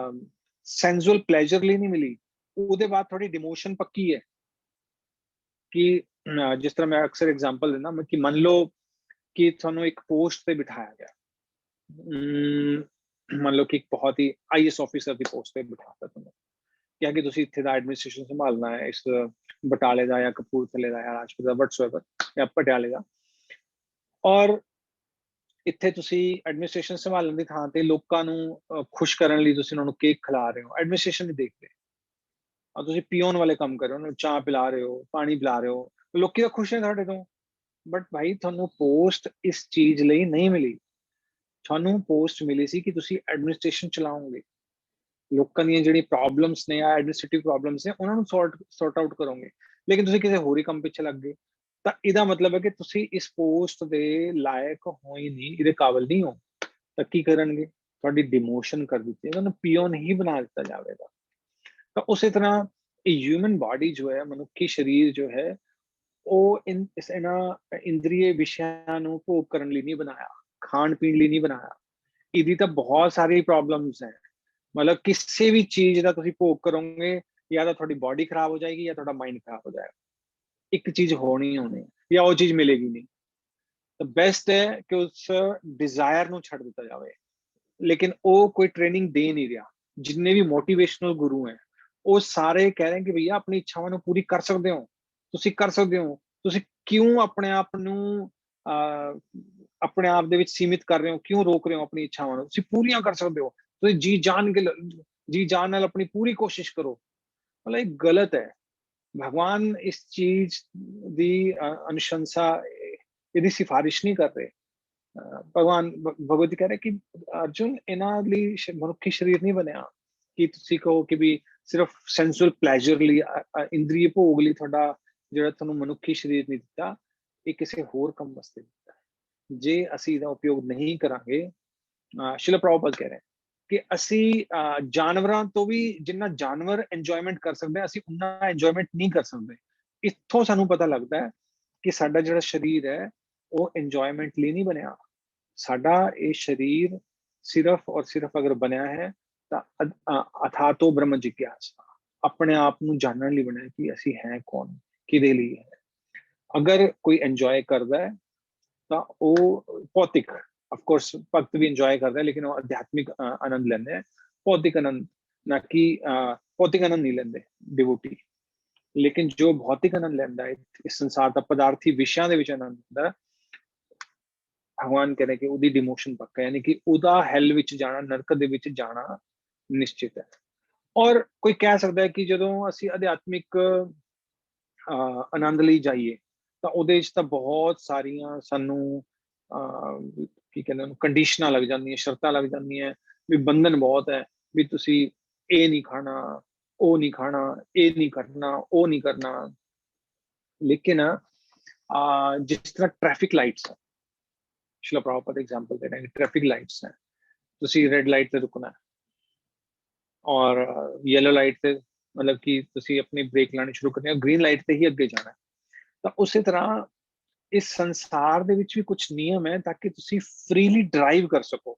[SPEAKER 1] ਸੈਂਸੁਅਲ ਪਲੇਜ਼ਰ ਲਈ ਨਹੀਂ ਮਿਲੀ, ਉਹਦੇ ਬਾਅਦ ਥੋੜੀ ਡਿਮੋਸ਼ਨ ਪੱਕੀ ਹੈ। ਕਿ ਜਿਸ ਤਰ੍ਹਾਂ ਮੈਂ ਅਕਸਰ ਐਗਜ਼ਾਮਪਲ ਦਿੰਦਾ ਕਿ ਮੰਨ ਲਓ ਕਿ ਤੁਹਾਨੂੰ ਇੱਕ ਪੋਸਟ ਤੇ ਬਿਠਾਇਆ ਗਿਆ, ਮੰਨ ਲਓ ਕਿ ਇੱਕ ਬਹੁਤ ਹੀ ਆਈਐਸ ਆਫਿਸਰ ਦੀ ਪੋਸਟ ਤੇ ਬਿਠਾਤਾ ਤੁਹਾਨੂੰ, ਕਿਹਾ ਕਿ ਤੁਸੀਂ ਇੱਥੇ ਦਾ ਐਡਮਿਨਿਸਟ੍ਰੇਸ਼ਨ ਸੰਭਾਲਣਾ ਹੈ, ਇਸ ਬਟਾਲੇ ਦਾ ਜਾਂ ਕਪੂਰਥਲੇ ਦਾ ਜਾਂ ਰਾਜਪੁਰ ਦਾ ਵਟਸਐਵਰ ਜਾਂ ਪਟਿਆਲੇ ਦਾ, ਔਰ ਇੱਥੇ ਤੁਸੀਂ ਐਡਮਿਨਿਸਟ੍ਰੇਸ਼ਨ ਸੰਭਾਲਣ ਦੀ ਥਾਂ ਤੇ ਲੋਕਾਂ ਨੂੰ ਖੁਸ਼ ਕਰਨ ਲਈ ਤੁਸੀਂ ਉਹਨਾਂ ਨੂੰ ਕੇਕ ਖਿਲਾ ਰਹੇ ਹੋ, ਐਡਮਿਨਿਸਟ੍ਰੇਸ਼ਨ ਨਹੀਂ ਦੇਖਦੇ, ਔਰ ਤੁਸੀਂ ਪੀਓਨ ਵਾਲੇ ਕੰਮ ਕਰ ਰਹੇ ਹੋ, ਉਹਨਾਂ ਨੂੰ ਚਾਹ ਪਿਲਾ ਰਹੇ ਹੋ, ਪਾਣੀ ਪਿਲਾ ਰਹੇ ਹੋ, ਲੋਕੀ ਤਾਂ ਖੁਸ਼ ਨੇ ਤੁਹਾਡੇ ਤੋਂ, ਬਟ ਭਾਈ ਤੁਹਾਨੂੰ ਪੋਸਟ ਇਸ ਚੀਜ਼ ਲਈ ਨਹੀਂ ਮਿਲੀ, ਤੁਹਾਨੂੰ ਪੋਸਟ ਮਿਲੀ ਸੀ ਕਿ ਤੁਸੀਂ ਐਡਮਿਨਿਸਟ੍ਰੇਸ਼ਨ ਚਲਾਓਗੇ, ਲੋਕਾਂ ਦੀਆਂ ਜਿਹੜੀ ਪ੍ਰੋਬਲਮਸ ਨੇ, ਐਡਮਿਨਿਸਟ੍ਰੇਟਿਵ ਪ੍ਰੋਬਲਮਸ ਨੇ, ਉਹਨਾਂ ਨੂੰ ਸੌਰਟ ਆਊਟ ਕਰੋਗੇ, ਲੇਕਿਨ ਤੁਸੀਂ ਕਿਸੇ ਹੋਰ ਹੀ ਕੰਮ ਪਿੱਛੇ ਲੱਗ ਗਏ, ਤਾਂ ਇਹਦਾ ਮਤਲਬ ਹੈ ਕਿ ਤੁਸੀਂ ਇਸ ਪੋਸਟ ਦੇ ਲਾਇਕ ਹੋ ਹੀ ਨਹੀਂ, ਇਹਦੇ ਕਾਬਿਲ ਨਹੀਂ ਹੋ, ਤਾਂ ਕੀ ਕਰਨਗੇ, ਤੁਹਾਡੀ ਡਿਮੋਸ਼ਨ ਕਰ ਦਿੱਤੀ, ਉਹਨਾਂ ਨੂੰ ਪੀਓਨ ਹੀ ਬਣਾ ਦਿੱਤਾ ਜਾਵੇਗਾ। ਤਾਂ ਉਸੇ ਤਰ੍ਹਾਂ ਇਹ ਹਿਊਮਨ ਬਾਡੀ ਜੋ ਹੈ, ਮਨੁੱਖੀ ਸਰੀਰ ਜੋ ਹੈ, ਉਹ ਇਹਨਾਂ ਇੰਦਰੀਏ ਵਿਸ਼ਿਆਂ ਨੂੰ ਭੋਗ ਕਰਨ ਲਈ ਨਹੀਂ ਬਣਾਇਆ, ਖਾਣ ਪੀਣ ਲਈ ਨਹੀਂ ਬਣਾਇਆ, ਇਹਦੀ ਤਾਂ ਬਹੁਤ ਸਾਰੀ ਪ੍ਰੋਬਲਮਸ ਹੈ। ਮਤਲਬ ਕਿਸੇ ਵੀ ਚੀਜ਼ ਦਾ ਤੁਸੀਂ ਭੋਗ ਕਰੋਗੇ, ਜਾਂ ਤਾਂ ਤੁਹਾਡੀ ਬਾਡੀ ਖਰਾਬ ਹੋ ਜਾਏਗੀ ਜਾਂ ਤੁਹਾਡਾ ਮਾਈਂਡ ਖਰਾਬ ਹੋ ਜਾਏਗਾ, ਇੱਕ ਚੀਜ਼ ਹੋਣੀ ਜਾਂ ਉਹ ਚੀਜ਼ ਮਿਲੇਗੀ ਨਹੀਂ। ਤਾਂ ਬੈਸਟ ਹੈ ਕਿ ਉਸ ਡਿਜ਼ਾਇਰ ਨੂੰ ਛੱਡ ਦਿੱਤਾ ਜਾਵੇ, ਲੇਕਿਨ ਉਹ ਕੋਈ ਟ੍ਰੇਨਿੰਗ ਦੇ ਨਹੀਂ ਰਿਹਾ। ਜਿੰਨੇ ਵੀ ਮੋਟੀਵੇਸ਼ਨਲ ਗੁਰੂ ਹੈ ਉਹ ਸਾਰੇ ਕਹਿ ਰਹੇ ਕਿ ਭਈਆ ਆਪਣੀ ਇੱਛਾਵਾਂ ਨੂੰ ਪੂਰੀ ਕਰ ਸਕਦੇ ਹੋ, ਤੁਸੀਂ ਕਰ ਸਕਦੇ ਹੋ, ਤੁਸੀਂ ਕਿਉਂ ਆਪਣੇ ਆਪ ਨੂੰ ਆਪਣੇ ਆਪ ਦੇ ਵਿੱਚ ਸੀਮਿਤ ਕਰ ਰਹੇ ਹੋ, ਕਿਉਂ ਰੋਕ ਰਹੇ ਹੋ ਆਪਣੀ ਇੱਛਾਵਾਂ ਨੂੰ, ਤੁਸੀਂ ਪੂਰੀਆਂ ਕਰ ਸਕਦੇ ਹੋ, ਤੁਸੀਂ ਜੀ ਜਾਨ ਨਾਲ ਆਪਣੀ ਪੂਰੀ ਕੋਸ਼ਿਸ਼ ਕਰੋ। ਮਤਲਬ ਇਹ ਗਲਤ ਹੈ। ਭਗਵਾਨ ਇਸ ਚੀਜ਼ ਦੀ ਅਨੁਸ਼ੰਸਾ, ਇਹਦੀ ਸਿਫਾਰਿਸ਼ ਨਹੀਂ ਕਰ ਰਹੇ। ਭਗਵਾਨ ਭਗਵਤ ਕਹਿ ਰਹੇ ਕਿ ਅਰਜੁਨ ਇਹਨਾਂ ਲਈ ਮਨੁੱਖੀ ਸਰੀਰ ਨਹੀਂ ਬਣਿਆ ਕਿ ਤੁਸੀਂ ਕਹੋ ਕਿ ਵੀ ਸਿਰਫ ਸੈਂਸੁਅਲ ਪਲੇਜ਼ਰ ਲਈ, ਇੰਦਰੀ ਭੋਗ ਲਈ ਤੁਹਾਡਾ ਜਿਹੜਾ ਤੁਹਾਨੂੰ ਮਨੁੱਖੀ ਸਰੀਰ ਨਹੀਂ ਦਿੱਤਾ, ਇਹ ਕਿਸੇ ਹੋਰ ਕੰਮ ਵਾਸਤੇ ਦਿੱਤਾ। ਜੇ ਅਸੀਂ ਇਹਦਾ ਉਪਯੋਗ ਨਹੀਂ ਕਰਾਂਗੇ, ਸ਼੍ਰੀਲ ਪ੍ਰਭੁਪਾਦ ਕਹਿ ਰਹੇ ਕਿ ਅਸੀਂ ਜਾਨਵਰਾਂ ਤੋਂ ਵੀ ਜਿੰਨਾ ਜਾਨਵਰ ਇੰਜੋਇਮੈਂਟ ਕਰ ਸਕਦੇ, ਅਸੀਂ ਉਨਾ ਇੰਜੋਇਮੈਂਟ ਨਹੀਂ ਕਰ ਸਕਦੇ। ਇੱਥੋਂ ਸਾਨੂੰ ਪਤਾ ਲੱਗਦਾ ਹੈ ਕਿ ਸਾਡਾ ਜਿਹੜਾ ਸਰੀਰ ਹੈ ਉਹ ਇੰਜੋਇਮੈਂਟ ਲਈ ਨਹੀਂ ਬਣਿਆ। ਸਾਡਾ ਇਹ ਸਰੀਰ ਸਿਰਫ ਔਰ ਸਿਰਫ ਅਗਰ ਬਣਿਆ ਹੈ ਤਾਂ ਅਥਾਤੋ ਬ੍ਰਹਮ ਜਿਗਿਆਸਾ, ਆਪਣੇ ਆਪ ਨੂੰ ਜਾਣਨ ਲਈ ਬਣਿਆ ਕਿ ਅਸੀਂ ਹੈ ਕੌਣ, ਕਿਹਦੇ ਲਈ ਹੈ। ਅਗਰ ਕੋਈ ਇੰਜੋਏ ਕਰਦਾ ਹੈ ਤਾਂ ਉਹ ਭੌਤਿਕ of course ਭਗਤ ਵੀ ਇੰਜੋਏ ਕਰਦੇ ਲੇਕਿਨ ਉਹ ਅਧਿਆਤਮਿਕ ਆਨੰਦ ਲੈਂਦੇ ਆ, ਭੌਤਿਕ ਆਨੰਦ, ਨਾ ਕਿ ਭੌਤਿਕ ਆਨੰਦ ਨਹੀਂ ਲੈਂਦੇ ਡਿਵੋਟੀ। ਲੇਕਿਨ ਜੋ ਭੌਤਿਕ ਆਨੰਦ ਲੈਂਦਾ ਹੈ ਇਸ ਸੰਸਾਰ ਦਾ ਪਦਾਰਥੀ ਵਿਸ਼ਿਆਂ ਦੇ ਵਿੱਚ ਆਨੰਦ ਲੈਂਦਾ, ਭਗਵਾਨ ਕਹਿੰਦੇ ਕਿ ਉਹਦੀ ਡਿਮੋਸ਼ਨ ਪੱਕਾ, ਯਾਨੀ ਕਿ ਉਹਦਾ ਹੈਲ ਵਿੱਚ ਜਾਣਾ, ਨਰਕ ਦੇ ਵਿੱਚ ਜਾਣਾ ਨਿਸ਼ਚਿਤ ਹੈ। ਔਰ ਕੋਈ ਕਹਿ ਸਕਦਾ ਹੈ ਕਿ ਜਦੋਂ ਅਸੀਂ ਅਧਿਆਤਮਿਕ ਆਨੰਦ ਲਈ ਜਾਈਏ ਤਾਂ ਉਹਦੇ ਵਿੱਚ ਤਾਂ ਬਹੁਤ ਸਾਰੀਆਂ ਸਾਨੂੰ ਕੀ ਕਹਿੰਦੇ ਉਹਨੂੰ ਕੰਡੀਸ਼ਨਾਂ ਲੱਗ ਜਾਂਦੀਆਂ, ਸ਼ਰਤਾਂ ਲੱਗ ਜਾਂਦੀਆਂ, ਵੀ ਬੰਧਨ ਬਹੁਤ ਹੈ, ਵੀ ਤੁਸੀਂ ਇਹ ਨਹੀਂ ਖਾਣਾ, ਉਹ ਨਹੀਂ ਖਾਣਾ, ਇਹ ਨਹੀਂ ਕਰਨਾ, ਉਹ ਨਹੀਂ ਕਰਨਾ। ਲੇਕਿਨ ਜਿਸ ਤਰ੍ਹਾਂ ਟ੍ਰੈਫਿਕ ਲਾਈਟਸ ਹੈ, ਸ਼ਿਲਾ ਪ੍ਰਭੂਪਾਦ ਐਗਜ਼ਾਮਪਲ ਦੇ ਰਹੇ हैं, ट्रैफिक लाइट्स हैं, ਤੁਸੀਂ ਰੈੱਡ ਲਾਈਟ ਤੇ ਰੁਕਣਾ ਔਰ ਯੈਲੋ ਲਾਈਟ ਤੇ ਮਤਲਬ ਕਿ ਤੁਸੀਂ ਆਪਣੀ ਬ੍ਰੇਕ ਲਾਣੀ ਸ਼ੁਰੂ ਕਰਨੀ ਹੈ, ਗ੍ਰੀਨ ਲਾਈਟ ਤੇ ਹੀ ਅੱਗੇ ਜਾਣਾ। ਤਾਂ ਉਸੇ ਤਰ੍ਹਾਂ ਇਸ ਸੰਸਾਰ ਦੇ ਵਿੱਚ ਵੀ ਕੁਝ ਨਿਯਮ ਹੈ ਤਾਂ ਕਿ ਤੁਸੀਂ ਫ੍ਰੀਲੀ ਡਰਾਈਵ ਕਰ ਸਕੋ।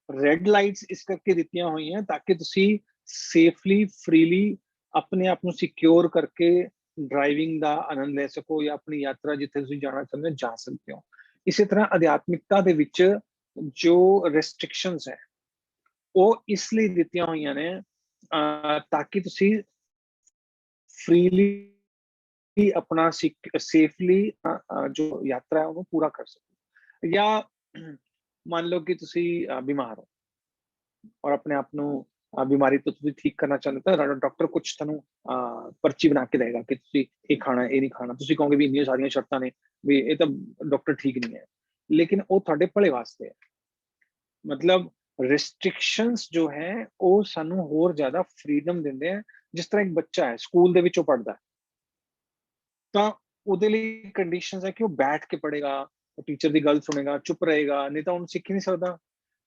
[SPEAKER 1] ਰੈੱਡ ਲਾਈਟਸ ਇਸ ਕਰਕੇ ਦਿੱਤੀਆਂ ਹੋਈਆਂ ਤਾਂ ਕਿ ਤੁਸੀਂ ਸੇਫਲੀ ਫ੍ਰੀਲੀ ਆਪਣੇ ਆਪ ਨੂੰ ਸਿਕਿਉਰ ਕਰਕੇ ਡਰਾਈਵਿੰਗ ਦਾ ਆਨੰਦ ਲੈ ਸਕੋ ਜਾਂ ਆਪਣੀ ਯਾਤਰਾ ਜਿੱਥੇ ਤੁਸੀਂ ਜਾਣਾ ਚਾਹੁੰਦੇ ਹੋ ਜਾ ਸਕਦੇ ਹੋ। ਇਸੇ ਤਰ੍ਹਾਂ ਅਧਿਆਤਮਿਕਤਾ ਦੇ ਵਿੱਚ ਜੋ ਰੈਸਟ੍ਰਿਕਸ਼ਨਸ ਹੈ ਉਹ ਇਸ ਲਈ ਦਿੱਤੀਆਂ ਹੋਈਆਂ ਨੇ ਤਾਂ ਕਿ ਤੁਸੀਂ ਫ੍ਰੀਲੀ ਆਪਣਾ ਸੇਫਲੀ ਜੋ ਯਾਤਰਾ ਹੈ ਉਹਨੂੰ ਪੂਰਾ ਕਰ ਸਕੋ। ਜਾਂ ਮੰਨ ਲਓ ਕਿ ਤੁਸੀਂ ਬਿਮਾਰ ਹੋ ਔਰ ਆਪਣੇ ਆਪ ਨੂੰ ਬਿਮਾਰੀ ਤੋਂ ਤੁਸੀਂ ਠੀਕ ਕਰਨਾ ਚਾਹੁੰਦੇ ਹੋ ਤਾਂ ਡਾਕਟਰ ਕੁਝ ਤੁਹਾਨੂੰ ਪਰਚੀ ਬਣਾ ਕੇ ਦੇਗਾ ਕਿ ਤੁਸੀਂ ਇਹ ਖਾਣਾ, ਇਹ ਨਹੀਂ ਖਾਣਾ। ਤੁਸੀਂ ਕਹੋਗੇ ਵੀ ਇੰਨੀਆਂ ਸਾਰੀਆਂ ਸ਼ਰਤਾਂ ਨੇ ਵੀ ਇਹ ਤਾਂ ਡਾਕਟਰ ਠੀਕ ਨਹੀਂ ਹੈ, ਲੇਕਿਨ ਉਹ ਤੁਹਾਡੇ ਭਲੇ ਵਾਸਤੇ ਹੈ। मतलब रिस्ट्रिक्शंस जो है ਉਹ ਸਾਨੂੰ ਹੋਰ ਜ਼ਿਆਦਾ ਫਰੀडम ਦਿੰਦੇ ਆ। ਜਿਸ ਤਰ੍ਹਾਂ ਇੱਕ ਬੱਚਾ ਹੈ ਸਕੂਲ ਦੇ ਵਿੱਚ ਉਹ ਪੜ੍ਹਦਾ ਤਾਂ ਉਹਦੇ ਲਈ ਕੰਡੀਸ਼ਨਸ ਹੈ ਕਿ ਉਹ ਬੈਠ ਕੇ ਪੜ੍ਹੇਗਾ, ਉਹ ਟੀਚਰ ਦੀ ਗੱਲ ਸੁਣੇਗਾ, ਚੁੱਪ ਰਹੇਗਾ, ਨਹੀਂ ਤਾਂ ਉਹਨੂੰ ਸਿੱਖ ਹੀ ਨਹੀਂ ਸਕਦਾ।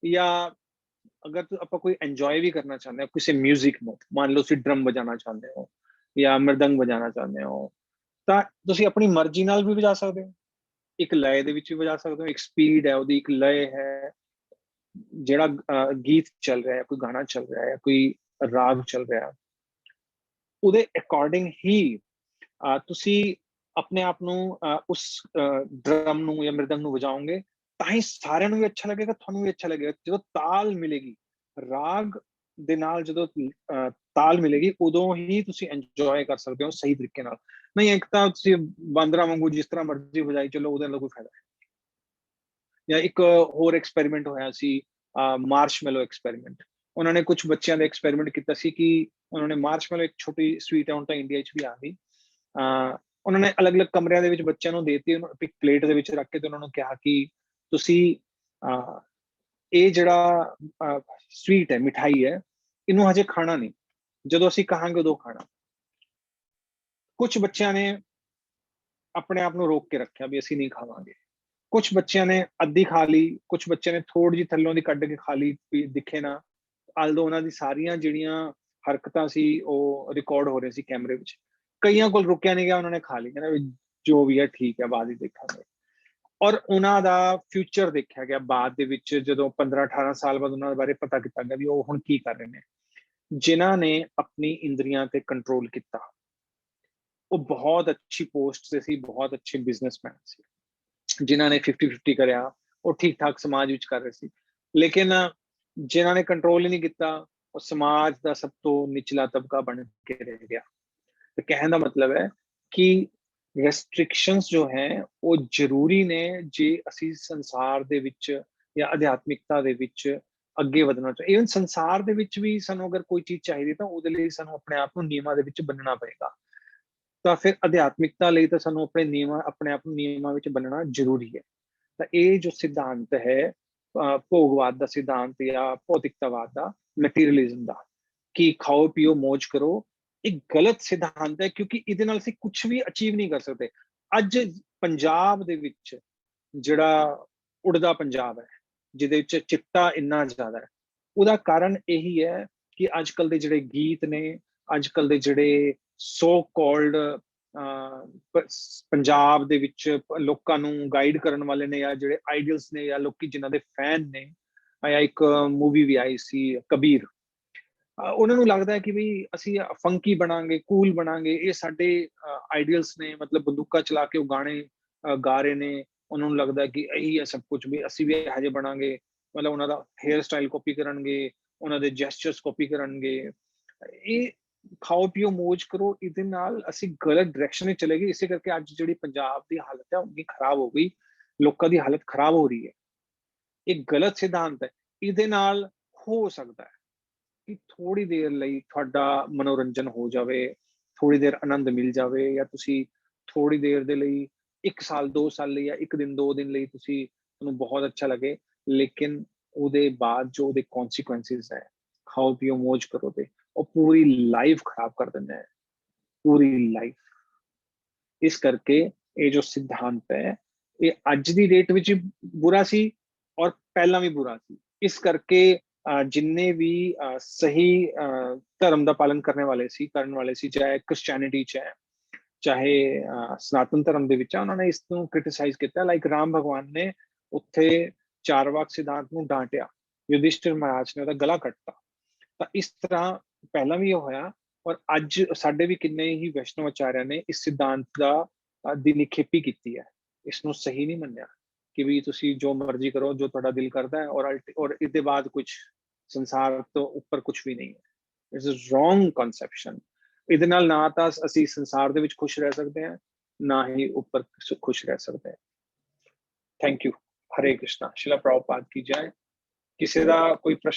[SPEAKER 1] ਜਾਂ ਅਗਰ ਆਪਾਂ ਕੋਈ ਇੰਜੋਏ ਵੀ ਕਰਨਾ ਚਾਹੁੰਦੇ ਹੋ ਕਿਸੇ ਮਿਊਜ਼ਿਕ ਨੂੰ, ਮੰਨ ਲਓ ਤੁਸੀਂ ਡਰਮ ਵਜਾਉਣਾ ਚਾਹੁੰਦੇ ਹੋ ਜਾਂ ਮਰਦੰਗ ਵਜਾਉਣਾ ਚਾਹੁੰਦੇ ਹੋ ਤਾਂ ਤੁਸੀਂ ਆਪਣੀ ਮਰਜ਼ੀ ਨਾਲ ਵੀ ਵਜਾ ਸਕਦੇ ਹੋ, ਇੱਕ ਲਏ ਦੇ ਵਿੱਚ ਵੀ ਵਜਾ ਸਕਦੇ ਹੋ। ਇੱਕ ਸਪੀਡ ਹੈ ਉਹਦੀ, ਇੱਕ ਲਏ ਹੈ, ਜਿਹੜਾ ਗੀਤ ਚੱਲ ਰਿਹਾ ਹੈ, ਕੋਈ ਗਾਣਾ ਚੱਲ ਰਿਹਾ ਹੈ, ਕੋਈ ਰਾਗ ਚੱਲ ਰਿਹਾ, ਉਹਦੇ ਅਕੋਰਡਿੰਗ ਹੀ ਤੁਸੀਂ ਆਪਣੇ ਆਪ ਨੂੰ ਉਸ ਡਰਮ ਨੂੰ ਜਾਂ ਮ੍ਰਿਦੰਗ ਨੂੰ ਵਜਾਓਗੇ ਤਾਂ ਹੀ ਸਾਰਿਆਂ ਨੂੰ ਵੀ ਅੱਛਾ ਲੱਗੇਗਾ, ਤੁਹਾਨੂੰ ਵੀ ਅੱਛਾ ਲੱਗੇਗਾ। ਜਦੋਂ ਤਾਲ ਮਿਲੇਗੀ ਰਾਗ ਦੇ ਨਾਲ, ਜਦੋਂ ਤਾਲ ਮਿਲੇਗੀ ਉਦੋਂ ਹੀ ਤੁਸੀਂ ਇੰਜੋਏ ਕਰ ਸਕਦੇ ਹੋ ਸਹੀ ਤਰੀਕੇ ਨਾਲ। ਨਹੀਂ ਇੱਕ ਤਾਂ ਤੁਸੀਂ ਬਾਂਦਰਾਂ ਵਾਂਗੂ ਜਿਸ ਤਰ੍ਹਾਂ ਮਰਜ਼ੀ ਵਜਾਈ ਚਲੋ, ਉਹਦੇ ਨਾਲ ਕੋਈ ਫਾਇਦਾ ਨਹੀਂ। ਜਾਂ ਇੱਕ ਹੋਰ ਐਕਸਪੈਰੀਮੈਂਟ ਹੋਇਆ ਸੀ ਮਾਰਸ਼ਮੈਲੋ ਐਕਸਪੈਰੀਮੈਂਟ। ਉਹਨਾਂ ਨੇ ਕੁਝ ਬੱਚਿਆਂ ਦਾ ਐਕਸਪੈਰੀਮੈਂਟ ਕੀਤਾ ਸੀ ਕਿ ਉਹਨਾਂ ਨੇ ਮਾਰਸ਼ਮੈਲੋ, ਇੱਕ ਛੋਟੀ ਸਵੀਟ ਹੈ, ਹੁਣ ਤਾਂ ਇੰਡੀਆ 'ਚ ਵੀ ਆ ਗਈ, ਉਹਨਾਂ ਨੇ ਅਲੱਗ-ਅਲੱਗ ਕਮਰਿਆਂ ਦੇ ਵਿੱਚ ਬੱਚਿਆਂ ਨੂੰ ਦੇਤੀ, ਇੱਕ ਪਲੇਟ ਦੇ ਵਿੱਚ ਰੱਖ ਕੇ ਤੇ ਉਹਨਾਂ ਨੂੰ ਕਿਹਾ ਕਿ ਤੁਸੀਂ ਇਹ ਜਿਹੜਾ ਸਵੀਟ ਹੈ, ਮਿਠਾਈ ਹੈ, ਇਹਨੂੰ ਹਜੇ ਖਾਣਾ ਨਹੀਂ, ਜਦੋਂ ਅਸੀਂ ਕਹਾਂਗੇ ਉਦੋਂ ਖਾਣਾ। ਕੁਝ ਬੱਚਿਆਂ ਨੇ ਆਪਣੇ ਆਪ ਨੂੰ ਰੋਕ ਕੇ ਰੱਖਿਆ ਵੀ ਅਸੀਂ ਨਹੀਂ ਖਾਵਾਂਗੇ। ਕੁਝ ਬੱਚਿਆਂ ਨੇ ਅੱਧੀ ਖਾ ਲਈ, ਕੁਝ ਬੱਚਿਆਂ ਨੇ ਥੋੜੀ ਜਿਹੀ ਥੱਲੋਂ ਦੀ ਕੱਢ ਕੇ ਖਾ ਲਈ ਵੀ ਦਿਖੇ ਨਾ। ਆਲਦੋ ਉਹਨਾਂ ਦੀ ਸਾਰੀਆਂ ਜਿਹੜੀਆਂ ਹਰਕਤਾਂ ਸੀ ਉਹ ਰਿਕਾਰਡ ਹੋ ਰਹੇ ਸੀ ਕੈਮਰੇ ਵਿੱਚ। ਕਈਆਂ ਕੋਲ ਰੁਕਿਆ ਨਹੀਂ ਗਿਆ, ਉਹਨਾਂ ਨੇ ਖਾ ਲਈ, ਕਹਿੰਦਾ ਵੀ ਜੋ ਵੀ ਹੈ ਠੀਕ ਹੈ, ਬਾਅਦ ਹੀ ਦੇਖਾਂਗੇ। ਔਰ ਉਹਨਾਂ ਦਾ ਫਿਊਚਰ ਦੇਖਿਆ ਗਿਆ ਬਾਅਦ ਦੇ ਵਿੱਚ, ਜਦੋਂ 15-18 ਸਾਲ ਬਾਅਦ ਉਹਨਾਂ ਦੇ ਬਾਰੇ ਪਤਾ ਕੀਤਾ ਗਿਆ ਵੀ ਉਹ ਹੁਣ ਕੀ ਕਰ ਰਹੇ ਨੇ। ਜਿਨ੍ਹਾਂ ਨੇ ਆਪਣੀ ਇੰਦਰੀਆਂ ਤੇ ਕੰਟਰੋਲ ਕੀਤਾ ਉਹ ਬਹੁਤ ਅੱਛੀ ਪੋਸਟ ਤੇ ਸੀ, ਬਹੁਤ ਅੱਛੇ ਬਿਜ਼ਨਸਮੈਨ ਸੀ। ਜਿਨ੍ਹਾਂ ਨੇ 50-50 ਕਰਿਆ ਉਹ ਠੀਕ ਠਾਕ ਸਮਾਜ ਵਿੱਚ ਕਰ ਰਹੇ ਸੀ। ਲੇਕਿਨ ਜਿਨ੍ਹਾਂ ਨੇ ਕੰਟਰੋਲ ਹੀ ਨਹੀਂ ਕੀਤਾ ਉਹ ਸਮਾਜ ਦਾ ਸਭ ਤੋਂ ਨਿਚਲਾ ਤਬਕਾ ਬਣ ਕੇ ਰਹਿ ਗਿਆ। ਤੇ ਕਹਿਣ ਦਾ ਮਤਲਬ ਹੈ ਕਿ ਰੈਸਟ੍ਰਿਕਸ਼ਨਸ ਜੋ ਹੈ ਉਹ ਜ਼ਰੂਰੀ ਨੇ ਜੇ ਅਸੀਂ ਸੰਸਾਰ ਦੇ ਵਿੱਚ ਜਾਂ ਅਧਿਆਤਮਿਕਤਾ ਦੇ ਵਿੱਚ ਅੱਗੇ ਵਧਣਾ ਚਾਹੀਏ। ਇਵਨ ਸੰਸਾਰ ਦੇ ਵਿੱਚ ਵੀ ਸਾਨੂੰ ਅਗਰ ਕੋਈ ਚੀਜ਼ ਚਾਹੀਦੀ ਤਾਂ ਉਹਦੇ ਲਈ ਸਾਨੂੰ ਆਪਣੇ ਆਪ ਨੂੰ ਨਿਯਮਾਂ ਦੇ ਵਿੱਚ ਬੰਨਣਾ ਪਏਗਾ। ਤਾਂ ਫਿਰ ਅਧਿਆਤਮਿਕਤਾ ਲਈ ਤਾਂ ਸਾਨੂੰ ਆਪਣੇ ਆਪ ਨੂੰ ਨਿਯਮਾਂ ਵਿੱਚ ਬੰਨਣਾ ਜ਼ਰੂਰੀ ਹੈ। ਤਾਂ ਇਹ ਜੋ ਸਿਧਾਂਤ ਹੈ ਭੋਗਵਾਦ ਦਾ ਸਿਧਾਂਤ ਜਾਂ ਭੌਤਿਕਤਾਵਾਦ ਦਾ, ਮਟੀਰੀਅਲਿਜ਼ਮ ਦਾ, ਕਿ ਖਾਓ ਪੀਓ ਮੌਜ ਕਰੋ, ਇੱਕ ਗਲਤ ਸਿਧਾਂਤ ਹੈ ਕਿਉਂਕਿ ਇਹਦੇ ਨਾਲ ਅਸੀਂ ਕੁਝ ਵੀ ਅਚੀਵ ਨਹੀਂ ਕਰ ਸਕਦੇ। ਅੱਜ ਪੰਜਾਬ ਦੇ ਵਿੱਚ ਜਿਹੜਾ ਉੜਦਾ ਪੰਜਾਬ ਹੈ, ਜਿਹਦੇ ਵਿੱਚ ਚਿੱਟਾ ਇੰਨਾ ਜ਼ਿਆਦਾ ਹੈ, ਉਹਦਾ ਕਾਰਨ ਇਹੀ ਹੈ ਕਿ ਅੱਜ ਕੱਲ ਦੇ ਜਿਹੜੇ ਗੀਤ ਨੇ, ਅੱਜ ਕੱਲ ਦੇ ਜਿਹੜੇ ਸੋ ਕਾਲਡ ਪੰਜਾਬ ਦੇ ਵਿੱਚ ਲੋਕਾਂ ਨੂੰ ਗਾਈਡ ਕਰਨ ਵਾਲੇ ਨੇ, ਜਾਂ ਜਿਹੜੇ ਆਈਡੀਅਲਸ ਨੇ, ਜਾਂ ਲੋਕੀ ਜਿਨ੍ਹਾਂ ਦੇ ਫੈਨ ਨੇ। ਜਾਂ ਇੱਕ ਮੂਵੀ ਵੀ ਆਈ ਸੀ ਕਬੀਰ, ਉਹਨਾਂ ਨੂੰ ਲੱਗਦਾ ਹੈ ਕਿ ਵੀ ਅਸੀਂ ਫੰਕੀ ਬਣਾਂਗੇ, ਕੂਲ ਬਣਾਂਗੇ, ਇਹ ਸਾਡੇ ਆਈਡੀਅਲਸ ਨੇ, ਮਤਲਬ ਬੰਦੂਕਾਂ ਚਲਾ ਕੇ ਉਹ ਗਾਣੇ ਗਾ ਰਹੇ ਨੇ, ਉਹਨਾਂ ਨੂੰ ਲੱਗਦਾ ਕਿ ਇਹੀ ਹੈ ਸਭ ਕੁਝ, ਵੀ ਅਸੀਂ ਵੀ ਇਹੋ ਜਿਹੇ ਬਣਾਂਗੇ, ਮਤਲਬ ਉਹਨਾਂ ਦਾ ਹੇਅਰ ਸਟਾਈਲ ਕਾਪੀ ਕਰਨਗੇ, ਉਹਨਾਂ ਦੇ ਜੈਸਚਰਸ ਕਾਪੀ ਕਰਨਗੇ। ਇਹ ਖਾਓ ਪੀਓ ਮੌਜ ਕਰੋ, ਇਹਦੇ ਨਾਲ ਅਸੀਂ ਗਲਤ ਡਾਇਰੈਕਸ਼ਨ ਵਿੱਚ ਚਲੇ ਗਏ। ਇਸੇ ਕਰਕੇ ਅੱਜ ਜਿਹੜੀ ਪੰਜਾਬ ਦੀ ਹਾਲਤ ਹੈ ਉਨੀ ਖਰਾਬ ਹੋ ਗਈ, ਲੋਕਾਂ ਦੀ ਹਾਲਤ ਖਰਾਬ ਹੋ ਰਹੀ ਹੈ। ਇਹ ਗਲਤ ਸਿਧਾਂਤ ਹੈ। ਇਹਦੇ ਨਾਲ ਹੋ ਸਕਦਾ ਹੈ ਕਿ ਥੋੜੀ ਦੇਰ ਲਈ ਤੁਹਾਡਾ ਮਨੋਰੰਜਨ ਹੋ ਜਾਵੇ, ਥੋੜੀ ਦੇਰ ਆਨੰਦ ਮਿਲ ਜਾਵੇ, ਜਾਂ ਤੁਸੀਂ ਥੋੜੀ ਦੇਰ ਦੇ ਲਈ 1 ਸਾਲ 2 ਸਾਲ ਲਈ ਜਾਂ 1 ਦਿਨ 2 ਦਿਨ ਲਈ ਤੁਹਾਨੂੰ ਬਹੁਤ ਅੱਛਾ ਲੱਗੇ, ਲੇਕਿਨ ਉਹਦੇ ਬਾਅਦ ਜੋ ਉਹਦੇ ਕੌਨਸੀਕੁਐਂਸਿਸ ਹੈ, ਖਾਓ ਪੀਓ ਮੌਜ ਕਰੋ ਤੇ ਉਹ ਪੂਰੀ ਲਾਈਫ ਖਰਾਬ ਕਰ ਦਿੰਦਾ ਹੈ, ਪੂਰੀ ਲਾਈਫ। ਇਸ ਕਰਕੇ ਇਹ ਜੋ ਸਿਧਾਂਤ ਹੈ ਇਹ ਅੱਜ ਦੀ ਡੇਟ ਵਿੱਚ ਬੁਰਾ ਸੀ ਔਰ ਪਹਿਲਾਂ ਵੀ ਬੁਰਾ ਸੀ। ਇਸ ਕਰਕੇ ਜਿੰਨੇ ਵੀ ਸਹੀ ਧਰਮ ਦਾ ਪਾਲਨ ਕਰਨ ਵਾਲੇ ਸੀ, ਚਾਹੇ ਕ੍ਰਿਸਚੈਨਿਟੀ ਚ ਹੈ, ਚਾਹੇ ਸਨਾਤਨ ਧਰਮ ਦੇ ਵਿੱਚ ਆ, ਉਹਨਾਂ ਨੇ ਇਸ ਨੂੰ ਕ੍ਰਿਟਿਸਾਈਜ਼ ਕੀਤਾ। ਲਾਈਕ ਰਾਮ ਭਗਵਾਨ ਨੇ ਉੱਥੇ ਚਾਰਵਾਕ ਸਿਧਾਂਤ ਨੂੰ ਡਾਂਟਿਆ, ਯੁਧਿਸ਼ਠਿਰ ਮਹਾਰਾਜ ਨੇ ਉਹਦਾ ਗਲਾ ਕੱਟਤਾ। ਤਾਂ ਇਸ ਤਰ੍ਹਾਂ ਪਹਿਲਾਂ ਵੀ ਇਹ ਹੋਇਆ, ਔਰ ਅੱਜ ਸਾਡੇ ਵੀ ਕਿੰਨੇ ਹੀ ਵੈਸ਼ਨਵ ਆਚਾਰਿਆਂ ਨੇ ਇਸ ਸਿਧਾਂਤ ਦੀ ਨਿਖੇਪੀ ਕੀਤੀ ਹੈ। ਇਸ ਨੂੰ ਸਹੀ ਨਹੀਂ ਮੰਨਿਆ ਕਿ ਵੀ ਤੁਸੀਂ ਜੋ ਮਰਜ਼ੀ ਕਰੋ, ਜੋ ਤੁਹਾਡਾ ਦਿਲ ਕਰਦਾ ਹੈ, ਔਰ ਇਹਦੇ ਬਾਅਦ ਕੁਝ ਸੰਸਾਰ ਤੋਂ ਉੱਪਰ ਕੁਝ ਵੀ ਨਹੀਂ ਹੈ। It's a wrong conception. ਇਹਦੇ ਨਾਲ ਨਾ ਤਾਂ ਅਸੀਂ ਸੰਸਾਰ ਦੇ ਵਿੱਚ ਖੁਸ਼ ਰਹਿ ਸਕਦੇ ਹਾਂ, ਨਾ ਹੀ ਉੱਪਰ ਖੁਸ਼ ਰਹਿ ਸਕਦੇ ਹਾਂ। Thank you. ਹਰੇ ਕ੍ਰਿਸ਼ਨਾ। ਸ਼ਿਲਾ ਪ੍ਰਭੁਪਾਦ ਕੀ ਜੈ। ਕਿਸੇ ਦਾ ਕੋਈ ਪ੍ਰਸ਼ਨ